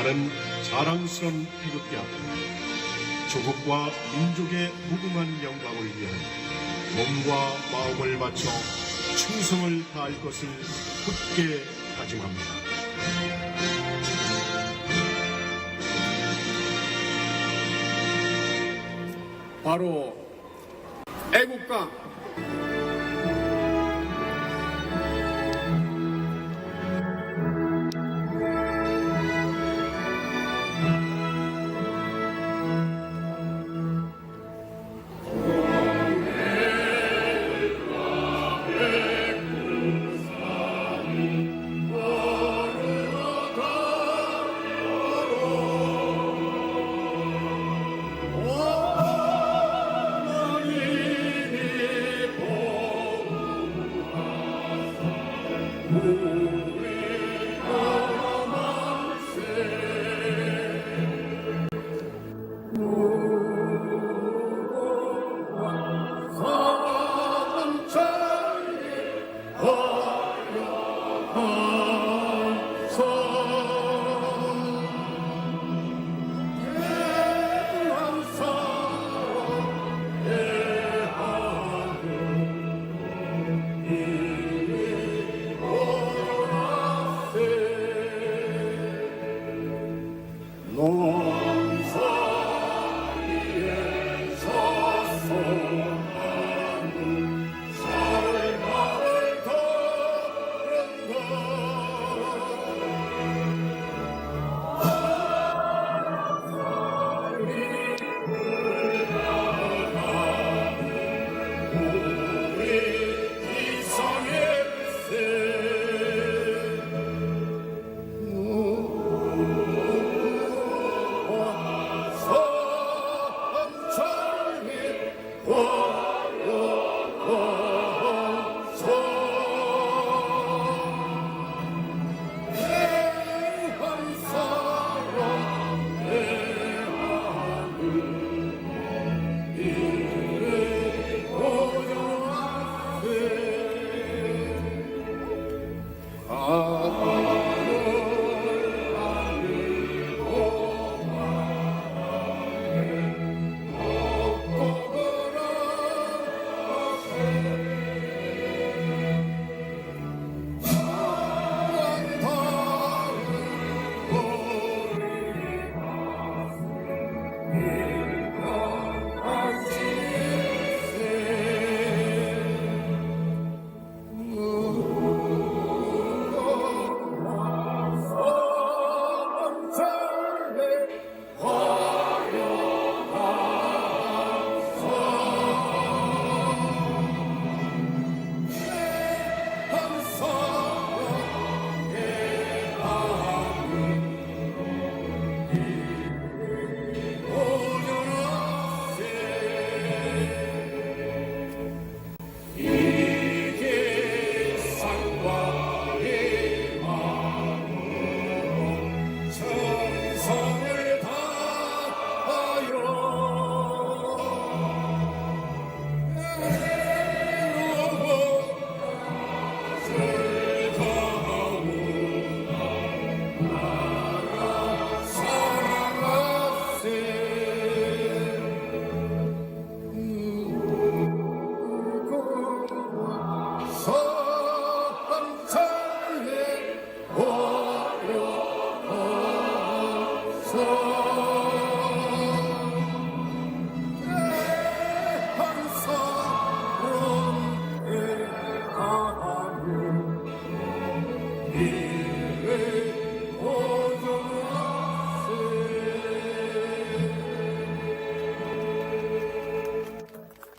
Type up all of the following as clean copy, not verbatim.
나는 자랑스런 태극기 앞에 조국과 민족의 무궁한 영광을 위하여 몸과 마음을 바쳐 충성을 다할 것을 굳게 다짐합니다. 바로 애국가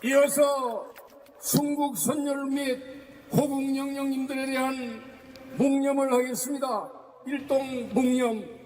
이어서 순국 선열 및 호국 영령님들에 대한 묵념을 하겠습니다. 일동 묵념.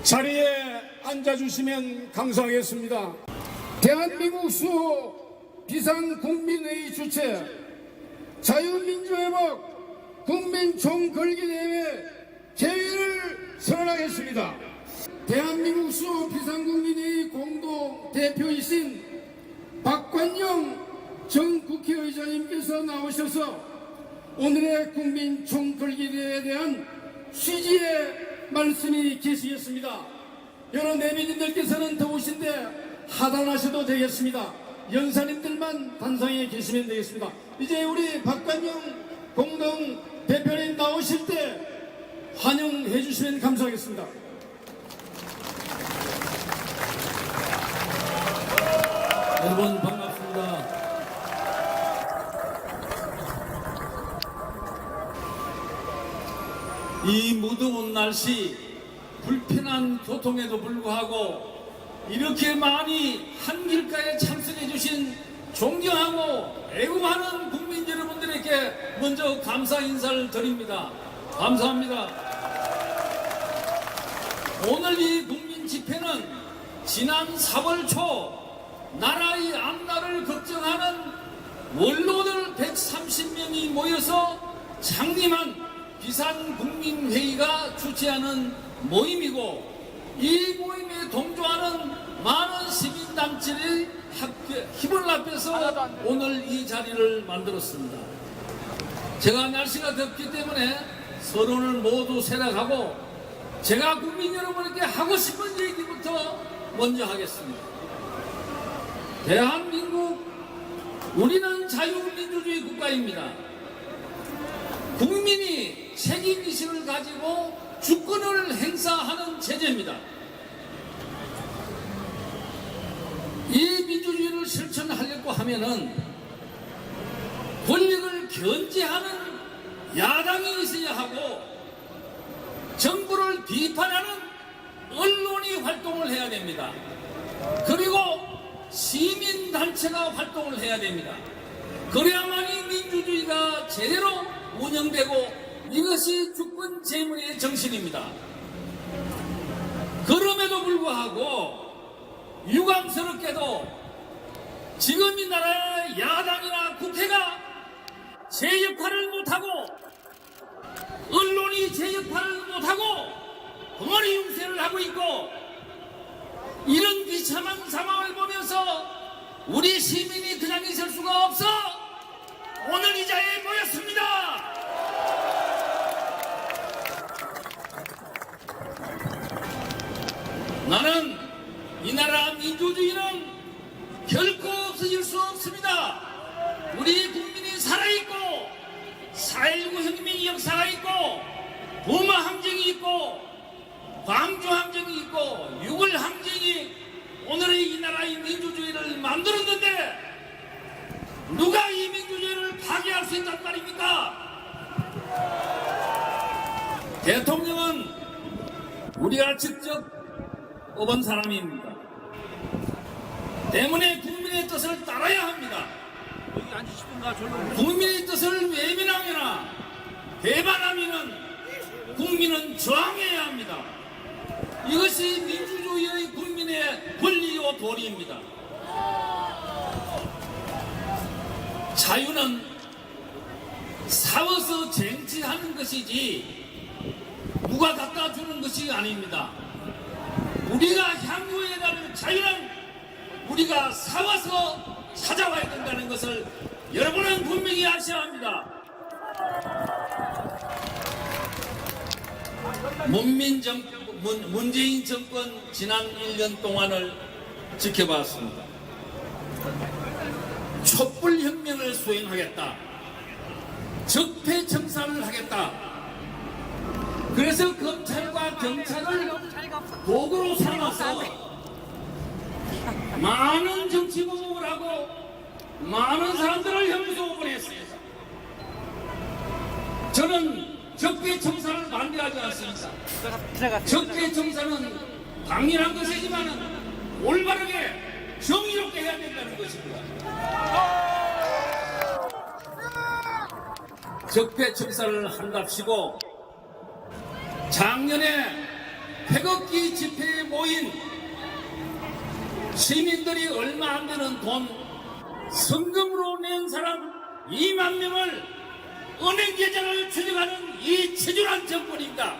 자리에 앉아주시면 감사하겠습니다. 대한민국 수 비상국민회의 주최 자유민주회복 국민총궐기대회 개회를 선언하겠습니다. 대한민국 수 비상국민회의 공동대표이신 박관영 전 국회의장님께서 나오셔서 오늘의 국민총궐기대회에 대한 취지의 말씀이 계시겠습니다. 여러 내빈님들께서는 더우신데 하단하셔도 되겠습니다. 연사님들만 단상에 계시면 되겠습니다. 이제 우리 박관영 공동 대표님 나오실 때 환영해 주시면 감사하겠습니다. 여러분 반갑습니다. 이 무더운 날씨 불편한 교통에도 불구하고 이렇게 많이 한길가에 참석해 주신 존경하고 애국하는 국민 여러분들에게 먼저 감사 인사를 드립니다. 감사합니다. 오늘 이 국민 집회는 지난 4월 초 나라의 앞날을 걱정하는 원로들 130명이 모여서 창림한 비상국민회의가 주최하는 모임이고 이 모임에 동조하는 많은 시민단체의 힘을 합해서 오늘 이 자리를 만들었습니다. 제가 날씨가 덥기 때문에 서론을 모두 세락하고 제가 국민 여러분에게 하고 싶은 얘기부터 먼저 하겠습니다. 대한민국 우리는 자유민주주의 국가입니다. 국민이 책임의식을 가지고 주권을 행사하는 체제입니다. 이 민주주의를 실천하려고 하면은 권력을 견제하는 야당이 있어야 하고 정부를 비판하는 언론이 활동을 해야 됩니다. 그리고 시민단체가 활동을 해야 됩니다. 그래야만이 민주주의가 제대로 운영되고 이것이 주권 재문의 정신입니다. 그럼에도 불구하고 유감스럽게도 지금 이 나라의 야당이나 국회가 제 역할을 못하고 언론이 제 역할을 못하고 덩어리 융세를 하고 있고 이런 비참한 상황을 보면서 우리 시민이 그냥 있을 수가 없어 오늘 이 자리에 모였습니다. 나는 이 나라 민주주의는 결코 없어질 수 없습니다. 우리 국민이 살아있고 4.19 혁명의 역사가 있고 부마 항쟁이 있고 광주 항쟁이 있고 6월 항쟁이 오늘의 이 나라의 민주주의를 만들었는데 누가 이 민주주의를 파괴할 수 있단 말입니까? 대통령은 우리가 직접 뽑은 사람입니다. 때문에 국민의 뜻을 따라야 합니다. 국민의 뜻을 외면하거나 배반하면 국민은 저항해야 합니다. 이것이 민주주의의 국민의 권리요 도리입니다. 자유는 싸워서 쟁취하는 것이지 누가 갖다 주는 것이 아닙니다. 우리가 향유해야 하는 자유는 우리가 싸워서 찾아와야 된다는 것을 여러분은 분명히 아셔야 합니다. 문재인 정권 지난 1년 동안을 지켜봤습니다. 촛불혁명을 수행하겠다. 적폐청산을 하겠다. 그래서 검찰과 경찰을 도구로 삼아서 많은 정치 보복을 하고 많은 사람들을 혐의소 보냈습니다. 저는 적폐청산을 반대하지 않습니다. 적폐청산은 당연한 것이지만 올바르게 정의롭게 해야 된다는 것입니다. 적폐청산을 한답시고 작년에 태극기 집회에 모인 시민들이 얼마 안 되는 돈 성금으로 낸 사람 2만 명을 은행 계좌를 추적하는 이 체질한 정권입니다.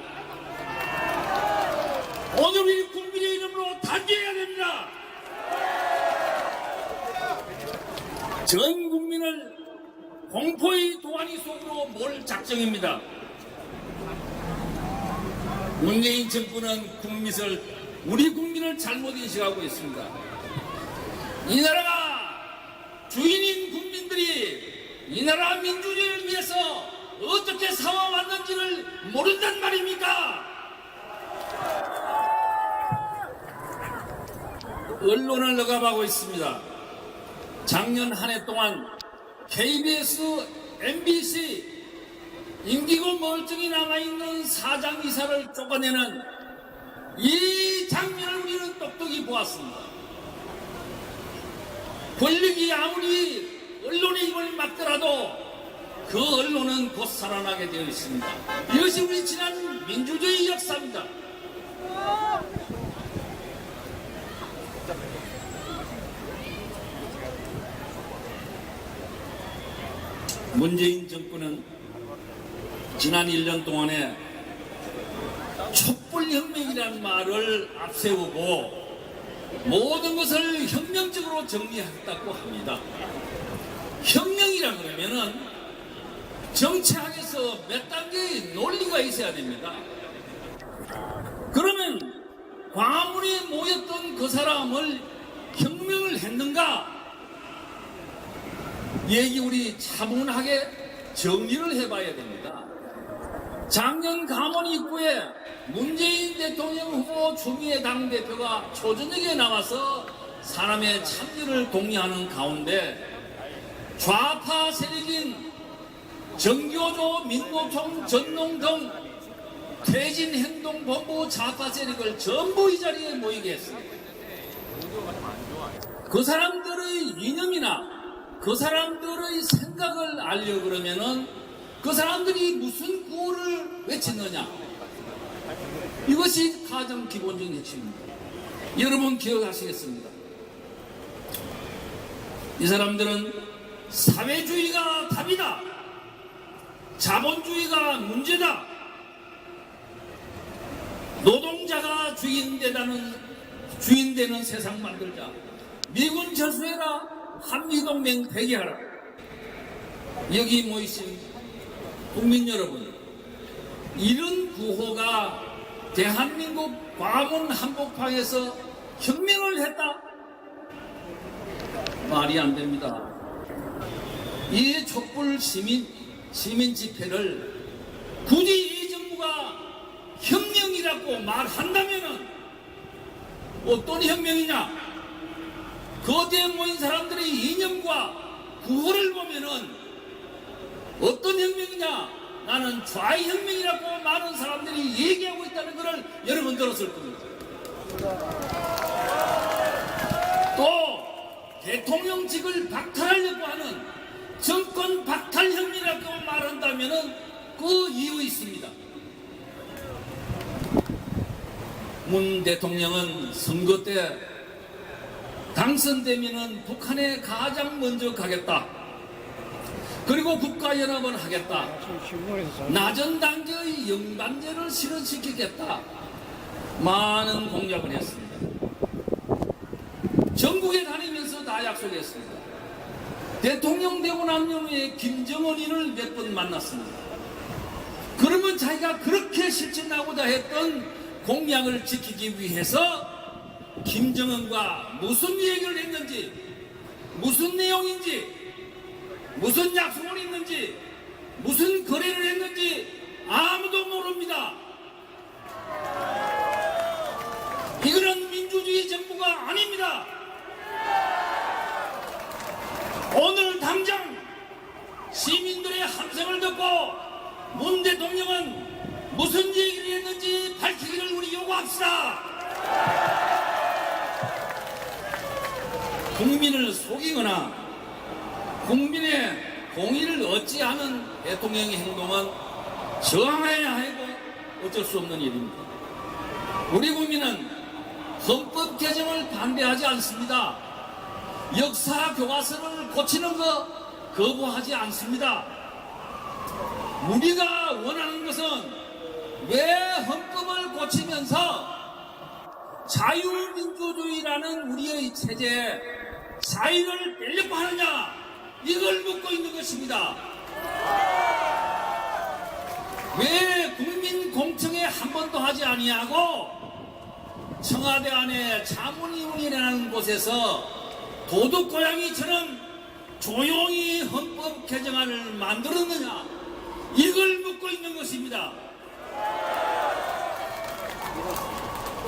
오늘 우리 국민의 이름으로 단죄해야 됩니다. 전 국민을 공포의 도가니 속으로 몰 작정입니다. 문재인 정부는 우리 국민을 잘못 인식하고 있습니다. 이 나라가 주인인 국민들이 이 나라 민주주의를 위해서 어떻게 싸워왔는지를 모른단 말입니까? 언론을 억압하고 있습니다. 작년 한 해 동안 KBS, MBC 임기고 멀쩡히 남아있는 사장 이사를 쫓아내는 이 장면을 우리는 똑똑히 보았습니다. 권력이 아무리 언론의 입을 막더라도 그 언론은 곧 살아나게 되어 있습니다. 이것이 우리 지난 민주주의 역사입니다. 문재인 정권은 지난 1년 동안에 촛불혁명이라는 말을 앞세우고 모든 것을 혁명적으로 정리하겠다고 합니다. 혁명이라 그러면은 정치학에서 몇 단계의 논리가 있어야 됩니다. 그러면 광화문에 모였던 그 사람을 혁명을 했는가? 얘기 우리 차분하게 정리를 해봐야 됩니다. 작년 감원 입구에 문재인 대통령 후보 추미애 당대표가 초저녁에 나와서 사람의 참여를 독려하는 가운데 좌파 세력인 정교조 민노총 전농 등 퇴진행동본부 좌파 세력을 전부 이 자리에 모이게 했습니다. 그 사람들의 이념이나 그 사람들의 생각을 알려 그러면은 그 사람들이 무슨 구호를 외치느냐, 이것이 가장 기본적인 핵심입니다. 여러분 기억하시겠습니다. 이 사람들은 사회주의가 답이다, 자본주의가 문제다, 노동자가 주인되는 세상 만들자, 미군 철수해라, 한미동맹 폐기하라. 여기 모이신 국민 여러분, 이런 구호가 대한민국 광화문 한복판에서 혁명을 했다? 말이 안 됩니다. 이 촛불 시민 집회를 굳이 이 정부가 혁명이라고 말한다면은 어떤 혁명이냐? 거기에 모인 사람들의 이념과 구호를 보면은 어떤 혁명이냐? 나는 좌익혁명이라고 많은 사람들이 얘기하고 있다는 것을 여러분 들었을 겁니다. 또 대통령직을 박탈하려고 하는 정권 박탈혁명이라고 말한다면은 그 이유 있습니다. 문 대통령은 선거 때 당선되면은 북한에 가장 먼저 가겠다. 그리고 국가연합을 하겠다. 낮은 단계의 영반제를 실현시키겠다. 많은 공약을 했습니다. 전국에 다니면서 다 약속했습니다. 대통령 되고 난 후에 김정은이를 몇 번 만났습니다. 그러면 자기가 그렇게 실천하고자 했던 공약을 지키기 위해서 김정은과 무슨 얘기를 했는지, 무슨 내용인지, 무슨 약속을 했는지, 무슨 거래를 했는지 아무도 모릅니다. 이거는 민주주의 정부가 아닙니다. 오늘 당장 시민들의 함성을 듣고 문 대통령은 무슨 얘기를 했는지 밝히기를 우리 요구합시다. 국민을 속이거나 국민의 공의를 얻지 않은 대통령의 행동은 저항해야 하고 어쩔 수 없는 일입니다. 우리 국민은 헌법 개정을 반대하지 않습니다. 역사 교과서를 고치는 거 거부하지 않습니다. 우리가 원하는 것은 왜 헌법을 고치면서 자유민주주의라는 우리의 체제에 자유를 빼려고 하느냐, 이걸 묻고 있는 것입니다. 왜 국민 공청회 한 번도 하지 아니하고 청와대 안에 자문위원회라는 곳에서 도둑고양이처럼 조용히 헌법 개정안을 만들었느냐, 이걸 묻고 있는 것입니다.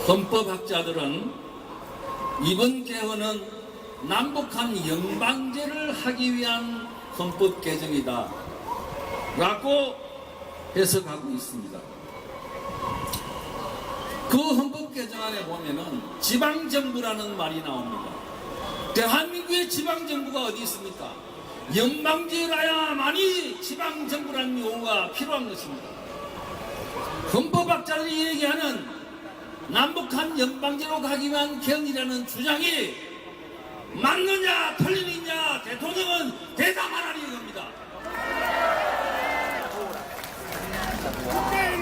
헌법학자들은 이번 개헌은 남북한 영방제를 하기 위한 헌법 개정이다 라고 해석하고 있습니다. 그 헌법 개정안에 보면은 지방정부라는 말이 나옵니다. 대한민국의 지방정부가 어디 있습니까? 영방제라야만이 지방정부라는 용어가 필요한 것입니다. 헌법학자들이 얘기하는 남북한 연방제로 가기 위한 개헌이라는 주장이 맞느냐 틀리느냐 대통령은 대답하라는 이겁니다.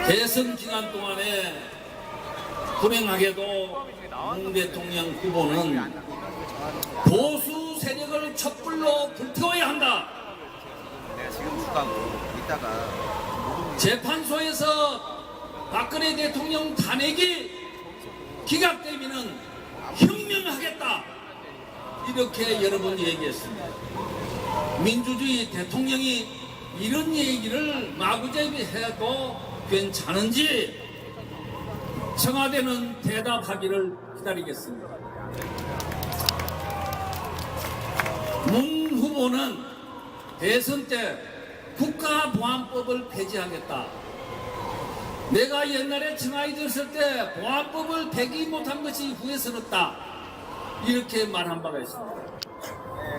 대선 기간 동안에 불행하게도 문 대통령 후보는 보수 세력을 촛불로 불태워야 한다. 내가 지금 수강으로 이따가 재판소에서 박근혜 대통령 탄핵이 기각되면은 혁명하겠다, 이렇게 여러 번 얘기했습니다. 민주주의 대통령이 이런 얘기를 마구잡이해도 괜찮은지 청와대는 대답하기를 기다리겠습니다. 문 후보는 대선 때 국가보안법을 폐지하겠다. 내가 옛날에 청와대 들었을 때 보안법을 폐기 못한 것이 후회스럽다, 이렇게 말한 바가 있습니다.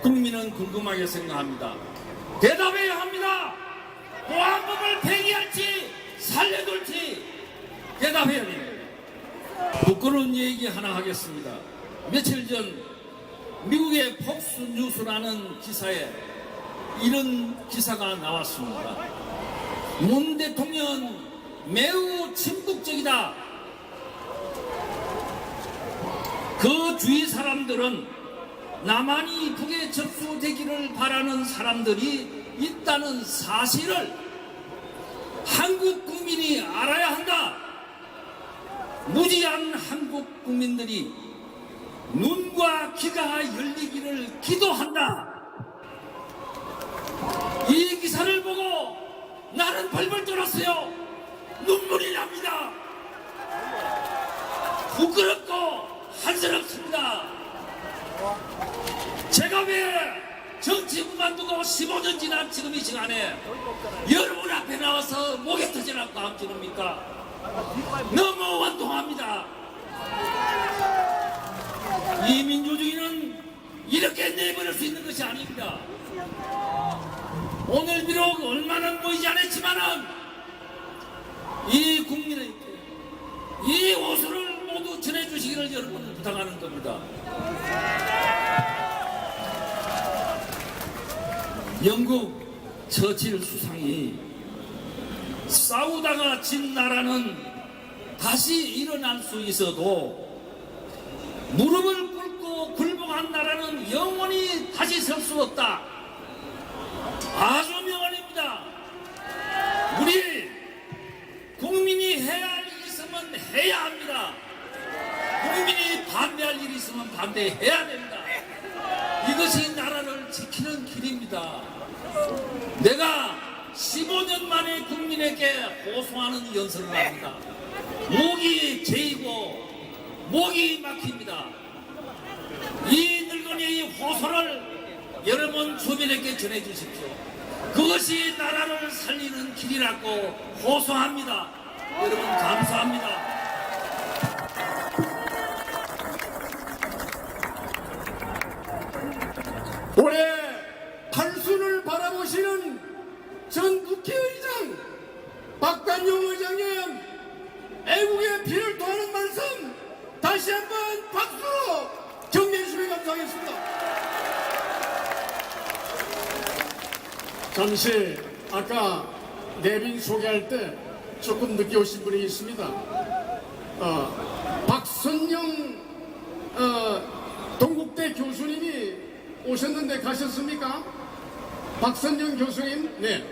국민은 궁금하게 생각합니다. 대답해야 합니다. 보안법을 폐기할지 살려둘지 대답해야 됩니다. 부끄러운 얘기 하나 하겠습니다. 며칠 전 미국의 폭스뉴스라는 기사에 이런 기사가 나왔습니다. 문 대통령 매우 친북적이다. 그 주위 사람들은 남한이 북에 접수되기를 바라는 사람들이 있다는 사실을 한국 국민이 알아야 한다. 무지한 한국 국민들이 눈과 귀가 열리기를 기도한다. 이 기사를 보고 나는 벌벌 떨었어요. 눈물이 납니다. 부끄럽고 한스럽습니다. 제가 왜 정치 그만두고 15년 지난 지금 이 시간에 여러분 앞에 나와서 목에 터지라고 함지릅니까? 너무 원통합니다. 이 민주주의는 이렇게 내버릴 수 있는 것이 아닙니다. 오늘 비록 얼마나 모이지 않았지만은 이 국민에게 이 호소를 모두 전해주시기를 여러분 부탁하는 겁니다. 영국 처칠 수상이 싸우다가 진 나라는 다시 일어날 수 있어도 무릎을 꿇고 굴복한 나라는 영원히 다시 설 수 없다. 아주 명언입니다. 우리 국민이 해야 할 일이 있으면 해야 합니다. 국민이 반대할 일이 있으면 반대해야 됩니다. 이것이 나라를 지키는 길입니다. 내가 15년 만에 국민에게 호소하는 연설을 합니다. 목이 제이고 목이 막힙니다. 이 늙은이의 호소를 여러분 주민에게 전해주십시오. 그것이 나라를 살리는 길이라고 호소합니다. 여러분 감사합니다. 올해 탈순을 바라보시는 전 국회의장 박단용 의장님, 애국의 피를 토하는 말씀 다시 한번 박수로 격려해 주시면 감사하겠습니다. 잠시 아까 내빈 소개할 때 조금 늦게 오신 분이 있습니다. 박선영 동국대 교수님이 오셨는데 가셨습니까? 박선영 교수님. 네.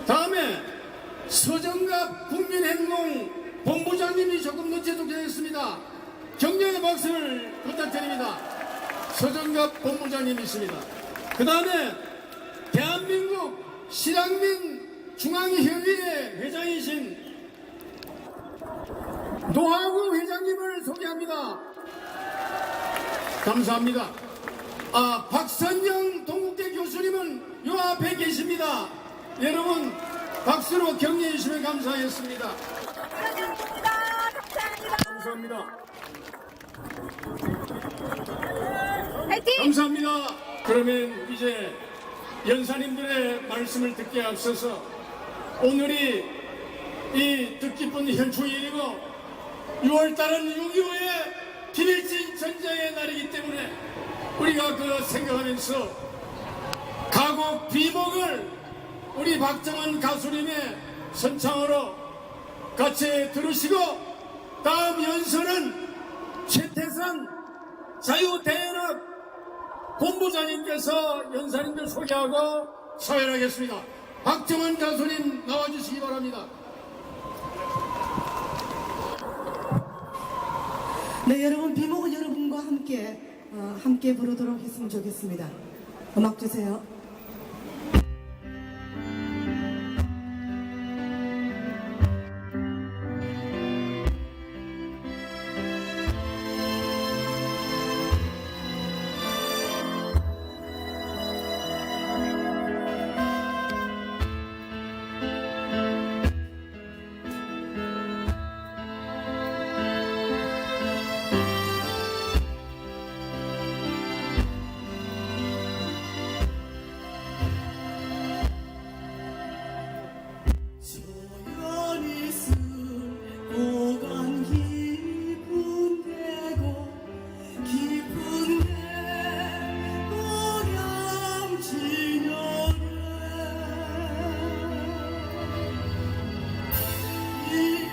다음에 서정갑 국민행동 본부장님이 조금 늦게 도착했습니다. 격려의 박수를 부탁드립니다. 서정갑 본부장님이십니다. 그 다음에 대한민국 실향민 중앙회의회 회장이신 노하구 회장님을 소개합니다. 감사합니다. 박선영 동국대 교수님은 요 앞에 계십니다. 여러분 박수로 격려해 주시면 감사하겠습니다. 감사합니다. 화이팅! 감사합니다. 그러면 이제 연사님들의 말씀을 듣기에 앞서서 오늘이 이 뜻깊은 현충일이고 6월달은 6.25의 김일진 전쟁의 날이기 때문에 우리가 그 생각하면서 가곡 비목을 우리 박정원 가수님의 선창으로 같이 들으시고 다음 연설은 최태선 자유대연합 본부장님께서 연사님들 소개하고 서열하겠습니다. 박정원 가수님 나와주시기 바랍니다. 네, 여러분 비목은 여러분과 함께 부르도록 했으면 좋겠습니다. 음악 주세요. 조연이 쓴 고간 깊은 데고 깊은 데 고향 진열에 이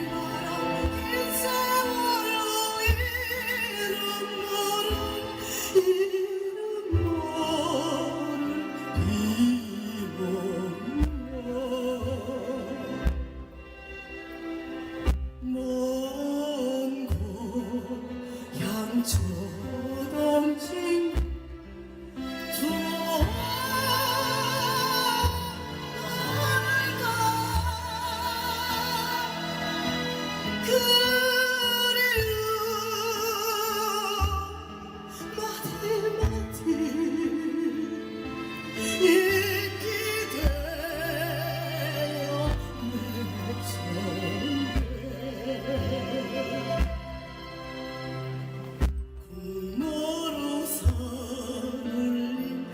바람 긴 세월로 이름 모를 비몽 먼 고향 초동진 그리움 마디마디 잊기 되어 공로로 서늘린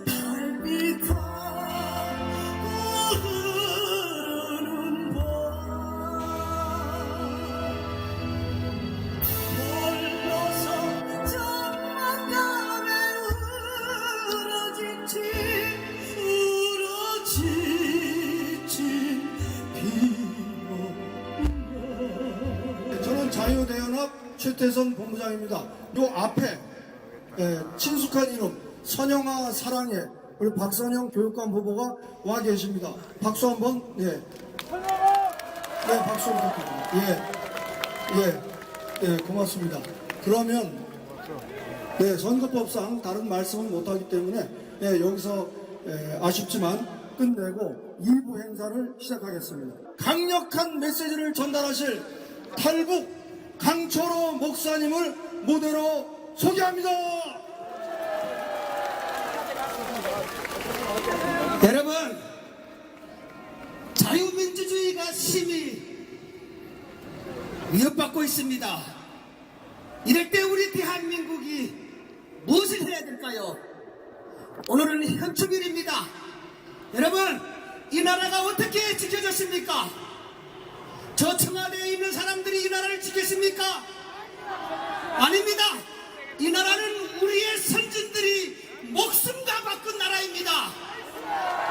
달빛 타고 흐르는 밤 홀로서 적막감에 울어지친 비몽 저는 자유대연합 최태선 본부장입니다. 요 앞에 친숙한 이름 선영아 사랑해 우리 박선영 교육감 후보가 와 계십니다. 박수 한번. 네, 박수 부탁드립니다. 고맙습니다. 그러면 선거법상 다른 말씀은 못하기 때문에 여기서 아쉽지만 끝내고 2부 행사를 시작하겠습니다. 강력한 메시지를 전달하실 탈북 강초로 목사님을 무대로 소개합니다. 여러분, 자유민주주의가 심히 위협받고 있습니다. 이럴 때 우리 대한민국이 무엇을 해야 될까요? 오늘은 현충일입니다. 여러분, 이 나라가 어떻게 지켜졌습니까? 저 청와대에 있는 사람들이 이 나라를 지켰습니까? 아닙니다. 이 나라는 우리의 선진들이 목숨과 바꾼 나라입니다.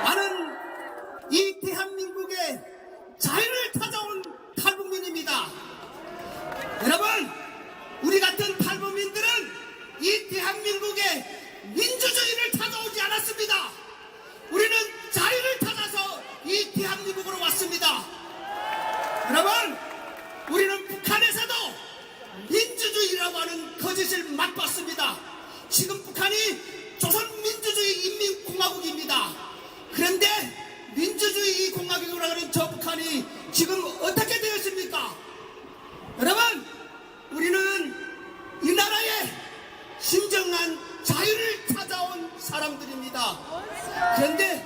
나는 이 대한민국의 자유를 찾아온 탈북민입니다. 여러분, 우리 같은 탈북민들은 이 대한민국의 민주주의를 찾아오지 않았습니다. 우리는 자유를 찾아서 이 대한민국으로 왔습니다. 여러분, 우리는 북한에서도 민주주의라고 하는 거짓을 맛봤습니다. 지금 북한이 조선민주주의 인민공화국입니다. 그런데 민주주의 공화국이라고 하는 저 북한이 지금 어떻게 되었습니까? 여러분, 우리는 이 나라의 진정한 자유를 찾아온 사람들입니다. 그런데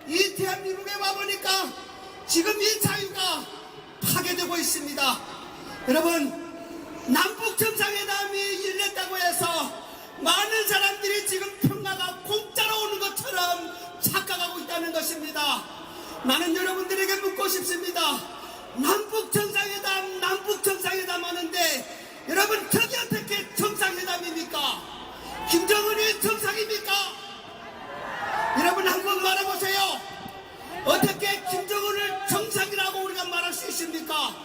이 대한민국에 와보니까 지금 이 자유가 파괴되고 있습니다. 여러분, 남북 정상회담이 열렸다고 해서 많은 사람들이 지금 평화가 공짜로 오는 것처럼 착각하고 있다는 것입니다. 나는 여러분들에게 묻고 싶습니다. 남북 정상회담 하는데 여러분, 저게 어떻게 정상회담입니까? 김정은이 정상입니까? 여러분, 한번 말해보세요. 어떻게 김정은을 정상이라고 우리가 말할 수 있습니까?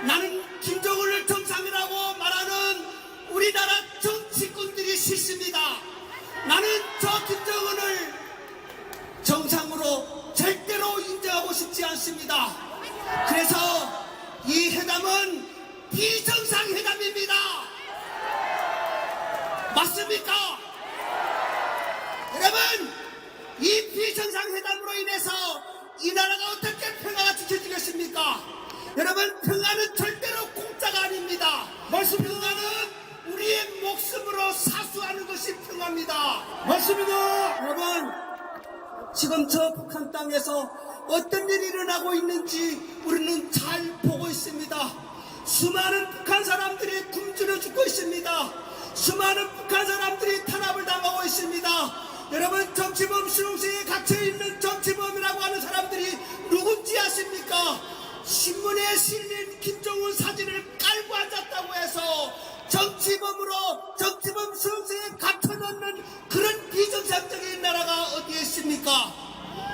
나는 김정은을 정상이라고 말하는 우리나라 정치꾼들이 싫습니다. 나는 저 김정은을 정상으로 절대로 인정하고 싶지 않습니다. 그래서 이 회담은 비정상회담입니다. 맞습니까? 여러분, 이 비정상회담으로 인해서 이 나라가 어떻게 평화가 지켜지겠습니까? 여러분, 평화는 절대로 공짜가 아닙니다. 평화는 우리의 목숨으로 사수하는 것이 평화입니다. 맞습니다. 여러분, 지금 저 북한 땅에서 어떤 일이 일어나고 있는지 우리는 잘 보고 있습니다. 수많은 북한 사람들이 굶주려 죽고 있습니다. 수많은 북한 사람들이 탄압을 당하고 있습니다. 여러분, 정치범 수용소에 갇혀있는 정치범이라고 하는 사람들이 누군지 아십니까? 신문에 실린 김정은 사진을 깔고 앉았다고 해서 정치범 수용소에 갇혀놓는 그런 비정상적인 나라가 어디에 있습니까?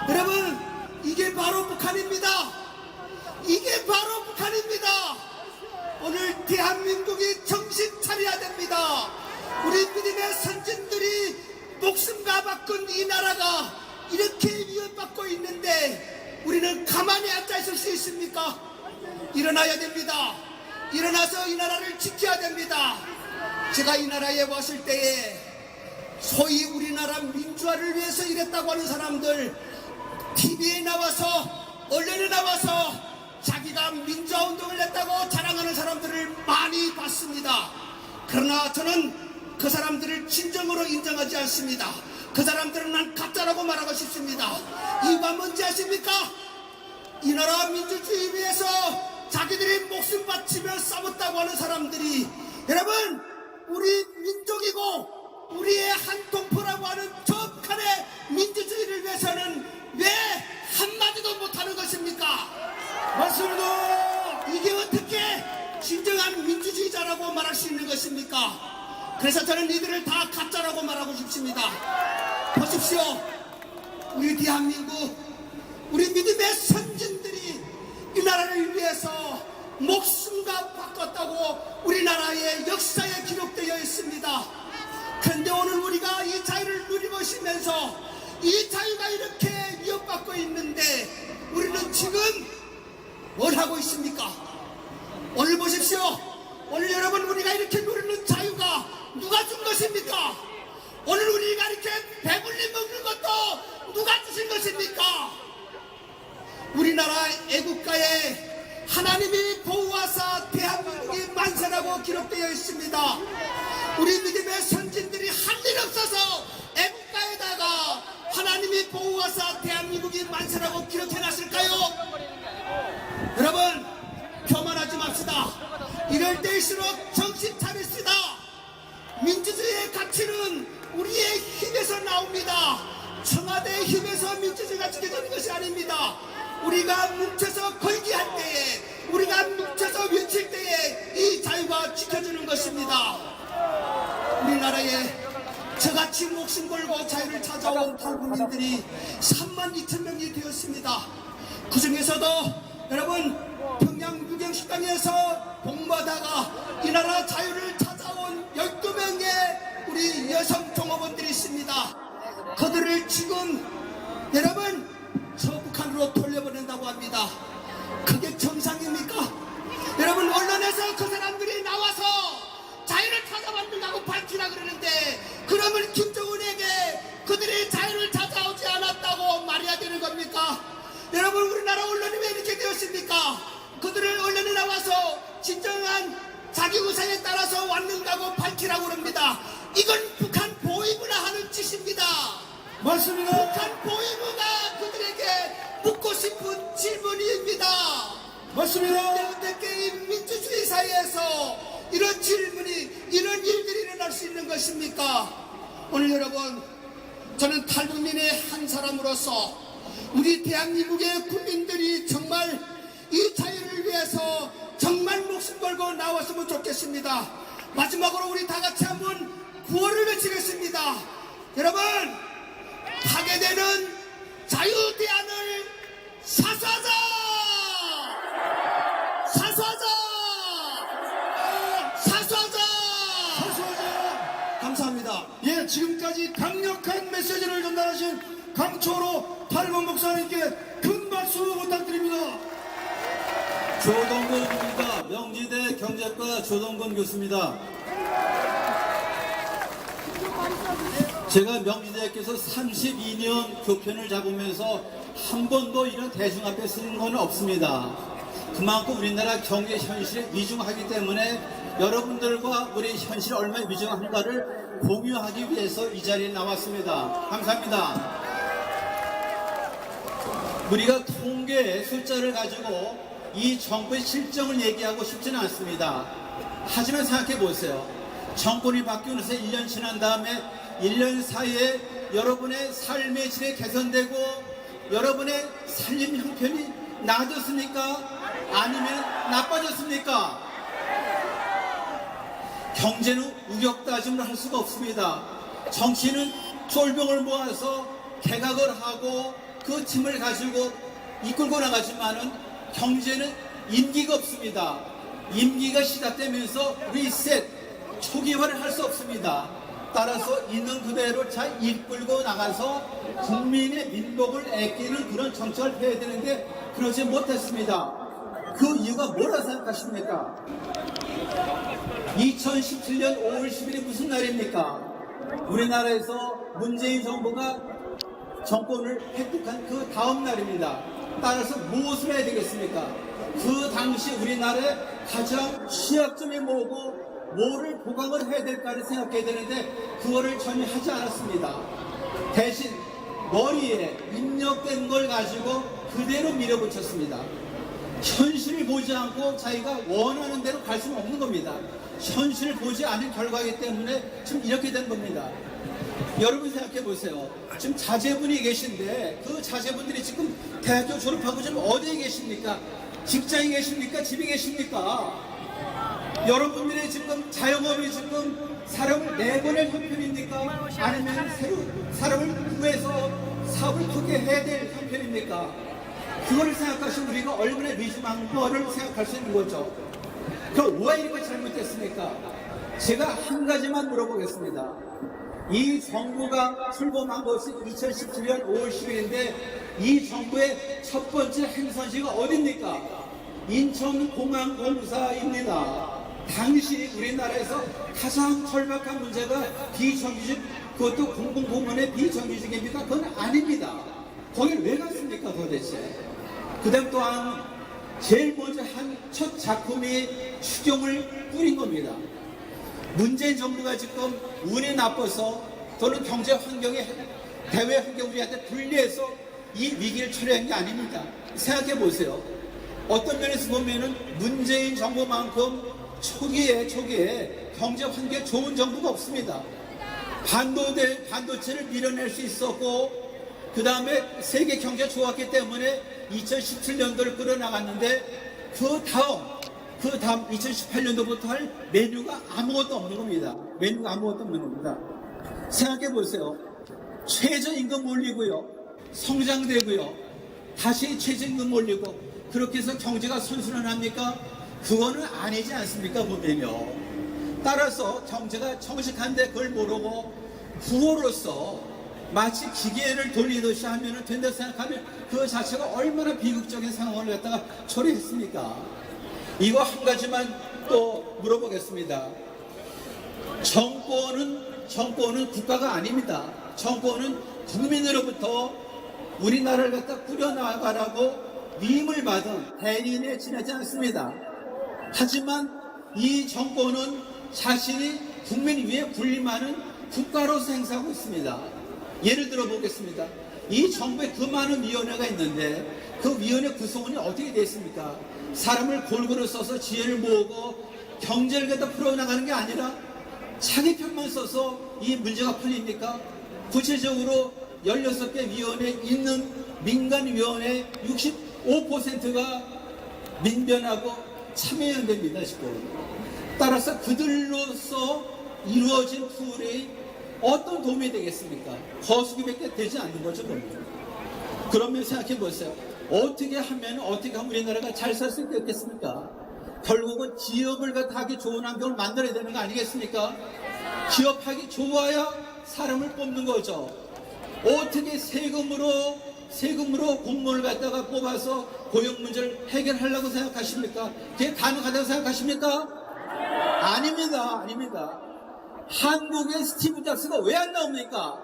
여러분, 이게 바로 북한입니다. 이게 바로 북한입니다. 오늘 대한민국이 정신 차려야 됩니다. 우리 믿음의 선진들이 목숨과 바꾼 이 나라가 이렇게 위협받고 있는데 우리는 가만히 앉아있을 수 있습니까? 일어나야 됩니다. 일어나서 이 나라를 지켜야 됩니다. 제가 이 나라에 왔을 때에 소위 우리나라 민주화를 위해서 일했다고 하는 사람들, TV에 나와서, 언론에 나와서 자기가 민주화 운동을 했다고 자랑하는 사람들을 많이 봤습니다. 그러나 저는 그 사람들을 진정으로 인정하지 않습니다. 그 사람들은 난 가짜라고 말하고 싶습니다. 이유가 뭔지 아십니까? 이 나라 민주주의 위해서 자기들이 목숨 바치며 싸웠다고 하는 사람들이, 여러분, 우리 민족이고 우리의 한 동포라고 하는 저 북한의 민주주의를 위해서는 왜 한마디도 못하는 것입니까? 맞습니다. 이게 어떻게 진정한 민주주의자라고 말할 수 있는 것입니까? 그래서 저는 이들을 다 가짜라고 말하고 싶습니다. 보십시오. 우리 대한민국, 우리 믿음의 선진들이 이 나라를 위해서 목숨과 바꿨다고 우리나라의 역사에 기록되어 있습니다. 그런데 오늘 우리가 이 자유를 누리고 있으면서 이 자유가 이렇게 위협받고 있는데 우리는 지금 뭘 하고 있습니까? 오늘 보십시오. 오늘 여러분, 우리가 이렇게 누리는 자유가 누가 준 것입니까? 오늘 우리가 이렇게 배불리 먹는 것도 누가 주신 것입니까? 우리나라 애국가에 하나님이 보호하사 대한민국이 만세라고 기록되어 있습니다. 우리 믿음의 선진들이 할 일 없어서 애국가에다가 하나님이 보호하사 대한민국이 만세라고 기록해놨을까요? 여러분, 교만하지 맙시다. 이럴 때일수록 정신 차립시다. 민주주의의 가치는 우리의 힘에서 나옵니다. 청와대의 힘에서 민주주의가 지켜지는 것이 아닙니다. 우리가 뭉쳐서 걸기할 때에, 우리가 다 뭉쳐서 외칠 때에 이 자유가 지켜지는 것입니다. 우리나라에 저같이 목숨 걸고 자유를 찾아온 탈북민들이 3만 2천 명이 되었습니다. 그 중에서도 여러분 평양 유경식당에서 복무하다가 이 나라 자유를 찾아온 12명의 우리 여성 종업원들이 있습니다. 그들을 지금 여러분 저 북한으로 돌려보낸다고 합니다. 그게 정상입니까? 여러분 언론에서 그 사람들이 나와서 자유를 찾아왔다고 밝히라 그러는데 그러면 김정은에게 그들이 자유를 찾아오지 않았다고 말해야 되는 겁니까? 여러분 우리나라 언론이 왜 이렇게 되었습니까? 그들을 언론에 나와서 진정한 자기 의사에 따라서 왔는다고 밝히라고 그럽니다. 이건 북한 보위부나 하는 짓입니다. 맞습니다. 북한 보위부가 그들에게 묻고 싶은 질문입니다. 맞습니다. 어떻게 이 민주주의 사회에서 이런 질문이 이런 일들이 일어날 수 있는 것입니까? 오늘 여러분 저는 탈북민의 한 사람으로서 우리 대한민국의 국민들이 정말 이 자유를 위해서 정말 목숨 걸고 나왔으면 좋겠습니다. 마지막으로 우리 다 같이 한번 구호를 외치겠습니다. 여러분 파괴되는 자유대안을 사수하자! 사수하자! 사수하자! 사수하자. 감사합니다. 예, 지금까지 강력한 메시지를 전달하신 강초로 탈북 목사님께 큰 박수 부탁드립니다. 조동근입니다. 명지대 경제과 조동근 교수입니다. 제가 명지대학교에서 32년 교편을 잡으면서 한 번도 이런 대중 앞에 쓰는 건 없습니다. 그만큼 우리나라 경제 현실에 위중하기 때문에 여러분들과 우리 현실이 얼마나 위중한가를 공유하기 위해서 이 자리에 나왔습니다. 감사합니다. 우리가 통계의 숫자를 가지고 이 정부의 실정을 얘기하고 싶지는 않습니다. 하지만 생각해 보세요. 정권이 바뀌면서 1년 지난 다음에 1년 사이에 여러분의 삶의 질이 개선되고 여러분의 살림 형편이 나아졌습니까? 아니면 나빠졌습니까? 경제는 우격다짐을 할 수가 없습니다. 정치는 쫄병을 모아서 개각을 하고 그 팀을 가지고 이끌고 나가지만은 경제는 임기가 없습니다. 임기가 시작되면서 리셋, 초기화를 할 수 없습니다. 따라서 있는 그대로 잘 이끌고 나가서 국민의 민복을 아끼는 그런 정책을 해야 되는데 그러지 못했습니다. 그 이유가 뭐라 생각하십니까? 2017년 5월 10일이 무슨 날입니까? 우리나라에서 문재인 정부가 정권을 획득한 그 다음 날입니다. 따라서 무엇을 해야 되겠습니까? 그 당시 우리나라의 가장 취약점이 뭐고 뭐를 보강을 해야 될까를 생각해야 되는데 그거를 전혀 하지 않았습니다. 대신 머리에 입력된 걸 가지고 그대로 밀어붙였습니다. 현실을 보지 않고 자기가 원하는 대로 갈 수는 없는 겁니다. 현실을 보지 않은 결과이기 때문에 지금 이렇게 된 겁니다. 여러분 생각해 보세요. 지금 자제분이 계신데 그 자제분들이 지금 대학교 졸업하고 지금 어디에 계십니까? 직장에 계십니까? 집에 계십니까? 여러분들이 지금 자영업이 지금 사람을 내보낼 형편입니까? 아니면 새로 사람을 구해서 사업을 크게 해야 될 형편입니까? 그걸 생각하시면 우리가 얼마나 위중한 거를 생각할 수 있는 거죠. 그럼 왜 이렇게 잘못됐습니까? 제가 한 가지만 물어보겠습니다. 이 정부가 출범한 것이 2017년 5월 10일인데 이 정부의 첫 번째 행선지가 어딥니까? 인천공항공사입니다. 당시 우리나라에서 가장 절박한 문제가 비정규직, 그것도 공공공무원의 비정규직입니까? 그건 아닙니다. 거길 왜 갔습니까 도대체? 그 다음 또한 제일 먼저 한 첫 작품이 추경을 뿌린 겁니다. 문재인 정부가 지금 운이 나빠서 또는 경제 환경에 대외 환경 우리한테 불리해서 이 위기를 처리한 게 아닙니다. 생각해 보세요. 어떤 면에서 보면은 문재인 정부만큼 초기에 경제 환경에 좋은 정부가 없습니다. 반도체를 밀어낼 수 있었고 그 다음에 세계 경제가 좋았기 때문에 2017년도를 끌어나갔는데 그 다음 그 다음 2018년도부터 할 메뉴가 아무것도 없는 겁니다. 메뉴가 아무것도 없는 겁니다. 생각해 보세요. 최저임금 올리고요. 성장되고요. 다시 최저임금 올리고 그렇게 해서 경제가 선순환합니까? 그거는 아니지 않습니까? 보면요. 따라서 경제가 정식한데 그걸 모르고 부호로서 마치 기계를 돌리듯이 하면 된다고 생각하면 그 자체가 얼마나 비극적인 상황을 갖다가 초래했습니까? 이거 한 가지만 또 물어보겠습니다. 정권은 국가가 아닙니다. 정권은 국민으로부터 우리나라를 갖다 꾸려나가라고 위임을 받은 대리인에 지나지 않습니다. 하지만 이 정권은 자신이 국민 위에 군림하는 국가로서 행사하고 있습니다. 예를 들어 보겠습니다. 이 정부에 그 많은 위원회가 있는데 그 위원회 구성원이 어떻게 되어 있습니까? 사람을 골고루 써서 지혜를 모으고 경제를 갖다 풀어나가는 게 아니라 자기 편만 써서 이 문제가 풀립니까? 구체적으로 16개 위원회에 있는 민간위원회 65%가 민변하고 참여연대입니다. 지금. 따라서 그들로서 이루어진 툴이 어떤 도움이 되겠습니까? 거수기밖에 되지 않는 거죠. 그러면 생각해 보세요. 어떻게 하면 우리나라가 잘 살 수 있겠습니까? 결국은 기업을 갖다 하기 좋은 환경을 만들어야 되는 거 아니겠습니까? 기업하기 좋아야 사람을 뽑는 거죠. 어떻게 세금으로 공무원을 갖다가 뽑아서 고용 문제를 해결하려고 생각하십니까? 그게 가능하다고 생각하십니까? 아닙니다. 한국의 스티브 잡스가 왜 안 나옵니까?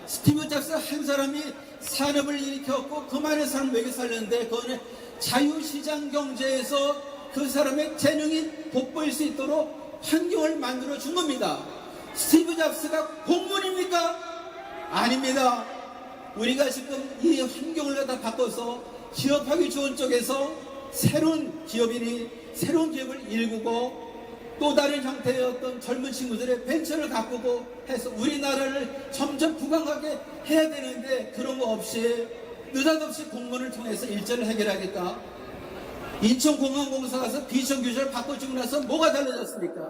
스티브 잡스 한 사람이 산업을 일으켰고 그 많은 사람을 먹여 살렸는데 그거는 자유시장 경제에서 그 사람의 재능이 돋보일 수 있도록 환경을 만들어 준 겁니다. 스티브 잡스가 공무원입니까? 아닙니다. 우리가 지금 이 환경을 갖다 바꿔서 기업하기 좋은 쪽에서 새로운 기업을 일구고 또 다른 형태의 어떤 젊은 친구들의 벤처를 가꾸고 해서 우리나라를 점점 부강하게 해야 되는데 그런 거 없이 느닷없이 공무원을 통해서 일자리를 해결하겠다. 인천공항공사 가서 비정규직을 바꿔주고 나서 뭐가 달라졌습니까?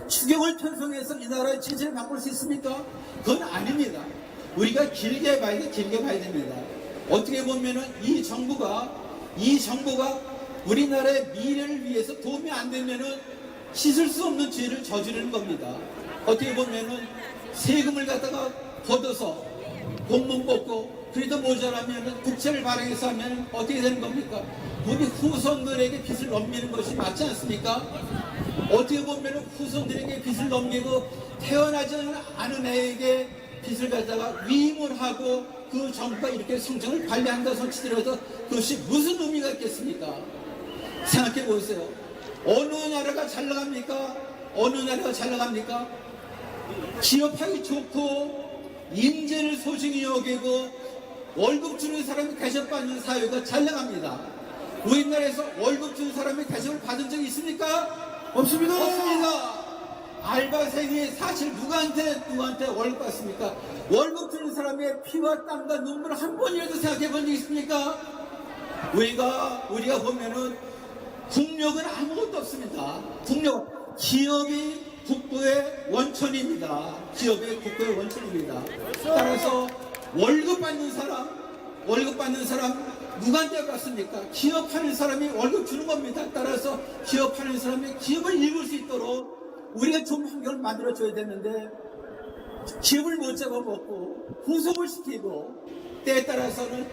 추경을 편성해서 이 나라의 체제를 바꿀 수 있습니까? 그건 아닙니다. 우리가 길게 봐야 됩니다. 어떻게 보면은 이 정부가 우리나라의 미래를 위해서 도움이 안 되면은 씻을 수 없는 죄를 저지르는 겁니다. 어떻게 보면은 세금을 갖다가 걷어서 공무원 뽑고 그래도 모자라면은 국채를 발행해서 하면 어떻게 되는 겁니까? 우리 후손들에게 빚을 넘기는 것이 맞지 않습니까? 어떻게 보면은 후손들에게 빚을 넘기고 태어나지 않은 애에게 빚을 갖다가 위임을 하고 그 정부가 이렇게 성장을 관리한다 손치더라도 그것이 무슨 의미가 있겠습니까? 생각해 보세요. 어느 나라가 잘 나갑니까? 기업하기 좋고 인재를 소중히 여기고 월급 주는 사람이 대접받는 사회가 잘 나갑니다. 우리나라에서 월급 주는 사람이 대접을 받은 적이 있습니까? 없습니다. 알바생이 사실 누구한테 월급 받습니까? 월급 주는 사람의 피와 땀과 눈물을 한 번이라도 생각해 본 적 있습니까? 우리가 보면은 국력은 아무것도 없습니다. 기업이 국부의 원천입니다. 따라서 월급 받는 사람 누구한테 받습니까? 기업하는 사람이 월급 주는 겁니다. 따라서 기업하는 사람이 기업을 이룰 수 있도록 우리가 좀 환경을 만들어줘야 되는데 기업을 못 잡아먹고 구속을 시키고 때에 따라서는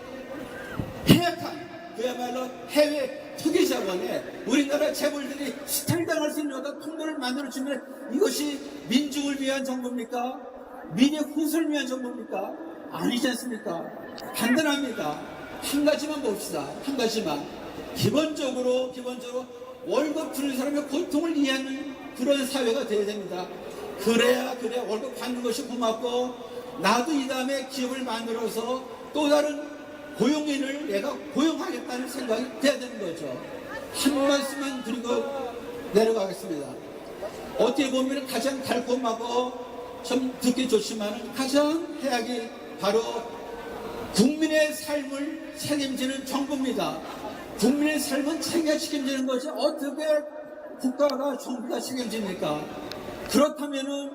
그야말로 해외 투기 자본에 우리나라 재벌들이 수탈당할 수 있는 어떤 통로를 만들어주면 이것이 민중을 위한 정부입니까? 미래 후손을 위한 정부입니까? 아니지 않습니까? 간단합니다. 한 가지만 봅시다. 기본적으로 월급 주는 사람의 고통을 이해하는 그런 사회가 돼야 됩니다. 그래야 월급 받는 것이 고맙고 나도 이 다음에 기업을 만들어서 또 다른 고용인을 내가 고용하겠다는 생각이 돼야 되는 거죠. 한 말씀만 드리고 내려가겠습니다. 어떻게 보면 가장 달콤하고 좀 듣기 좋지만 가장 해악이 바로 국민의 삶을 책임지는 정부입니다. 국민의 삶은 책임지는 것이 어떻게 국가가 정부가 책임집니까? 그렇다면은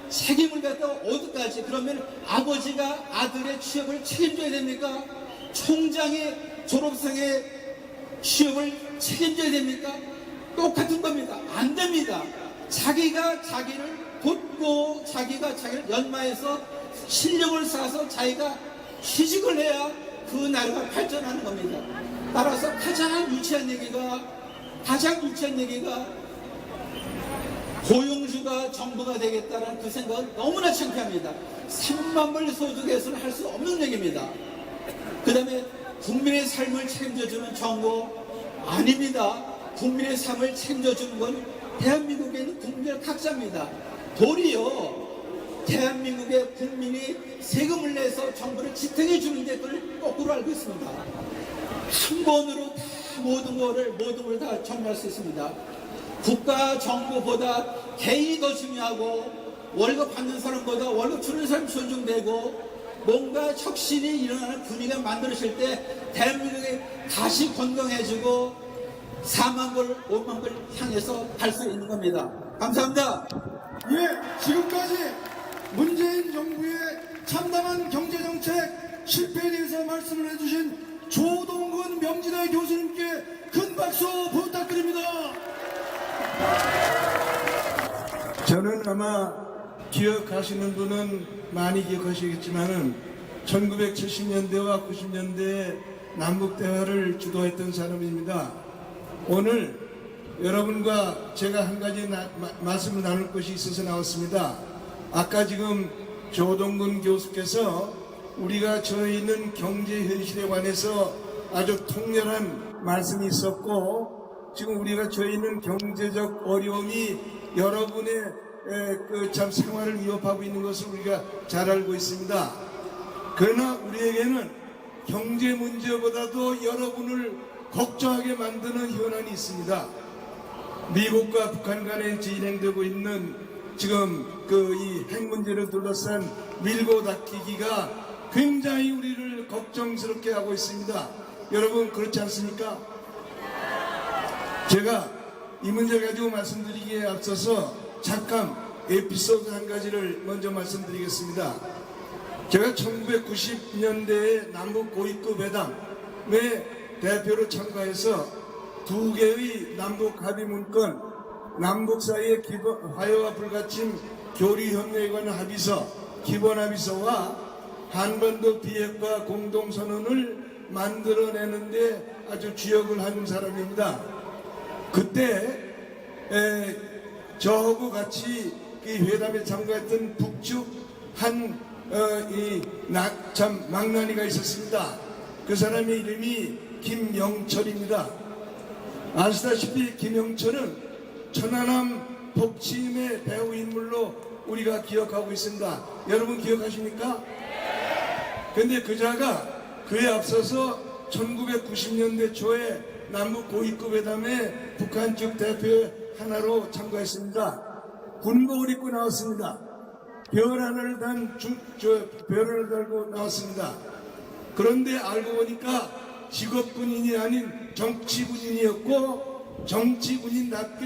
책임을 갖다 어디까지? 그러면 아버지가 아들의 취업을 책임져야 됩니까? 총장의 졸업생의 취업을 책임져야 됩니까? 똑같은 겁니다. 안 됩니다. 자기가 자기를 돕고 자기가 자기를 연마해서 실력을 쌓아서 자기가 취직을 해야 그 나라가 발전하는 겁니다. 따라서 가장 유치한 얘기가 고용주가 정부가 되겠다는 그 생각은 너무나 창피합니다. 3만 불 소득에서는 할 수 없는 얘기입니다. 그 다음에 국민의 삶을 책임져주는 정부 아닙니다. 국민의 삶을 책임져주는 건 대한민국에 있는 국민들 각자입니다. 도리어 대한민국의 국민이 세금을 내서 정부를 지탱해 주는데 그걸 거꾸로 알고 있습니다. 한 번으로 다 모든 걸 다 정리할 수 있습니다. 국가 정부보다 개인이 더 중요하고 월급 받는 사람보다 월급 주는 사람이 존중되고 뭔가 혁신이 일어나는 분위기가 만들어질 때 대한민국이 다시 건강해지고 4만 불, 5만 불 향해서 갈 수 있는 겁니다. 감사합니다. 예, 지금까지 문재인 정부의 참담한 경제정책 실패에 대해서 말씀을 해주신 조동근 명지대 교수님께 큰 박수 부탁드립니다. 저는 아마 기억하시는 분은 많이 기억하시겠지만은 1970년대와 90년대에 남북대화를 주도했던 사람입니다. 오늘 여러분과 제가 한 가지 말씀을 나눌 것이 있어서 나왔습니다. 아까 지금 조동근 교수께서 우리가 처해 있는 경제 현실에 관해서 아주 통렬한 말씀이 있었고 지금 우리가 처해 있는 경제적 어려움이 여러분의 참 생활을 위협하고 있는 것을 우리가 잘 알고 있습니다. 그러나 우리에게는 경제 문제보다도 여러분을 걱정하게 만드는 현안이 있습니다. 미국과 북한 간에 진행되고 있는 지금 이 핵 문제를 둘러싼 밀고 닥치기가 굉장히 우리를 걱정스럽게 하고 있습니다. 여러분 그렇지 않습니까? 제가 이 문제를 가지고 말씀드리기에 앞서서 잠깐 에피소드 한 가지를 먼저 말씀드리겠습니다. 제가 1990년대에 남북 고위급 회담에 대표로 참가해서 두 개의 남북 합의 문건, 남북 사이의 화해와 불가침 교류협력에 관한 합의서, 기본합의서와 한반도 비핵화 공동선언을 만들어내는데 아주 주역을 한 사람입니다. 그때 저하고 같이 그 회담에 참가했던 북측 참 망나니가 있었습니다. 그 사람의 이름이 김영철입니다. 아시다시피 김영철은 천안함 폭침의 배후 인물로 우리가 기억하고 있습니다. 여러분 기억하십니까? 근데 그자가 그에 앞서서 1990년대 초에 남북 고위급 회담에 북한 측 대표 하나로 참가했습니다. 군복을 입고 나왔습니다. 별 하나를 별을 달고 나왔습니다. 그런데 알고 보니까 직업군인이 아닌 정치군인이었고 정치군인답게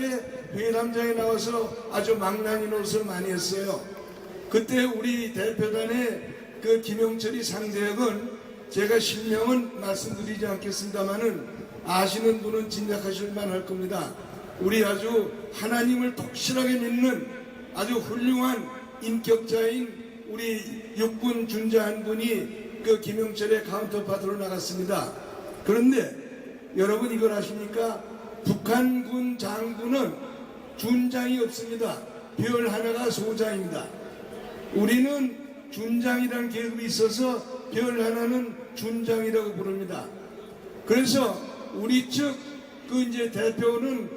회담장에 나와서 아주 망나니 노릇을 많이 했어요. 그때 우리 대표단의 그 김영철이 상대역은 제가 실명은 말씀드리지 않겠습니다만은 아시는 분은 짐작하실 만할 겁니다. 우리 아주 하나님을 독실하게 믿는 아주 훌륭한 인격자인 우리 육군 준자 한 분이 그 김영철의 카운터파트로 나갔습니다. 그런데 여러분 이걸 아십니까? 북한군 장군은 준장이 없습니다. 별 하나가 소장입니다. 우리는 준장이라는 계급이 있어서 별 하나는 준장이라고 부릅니다. 그래서 우리 측 그 이제 대표는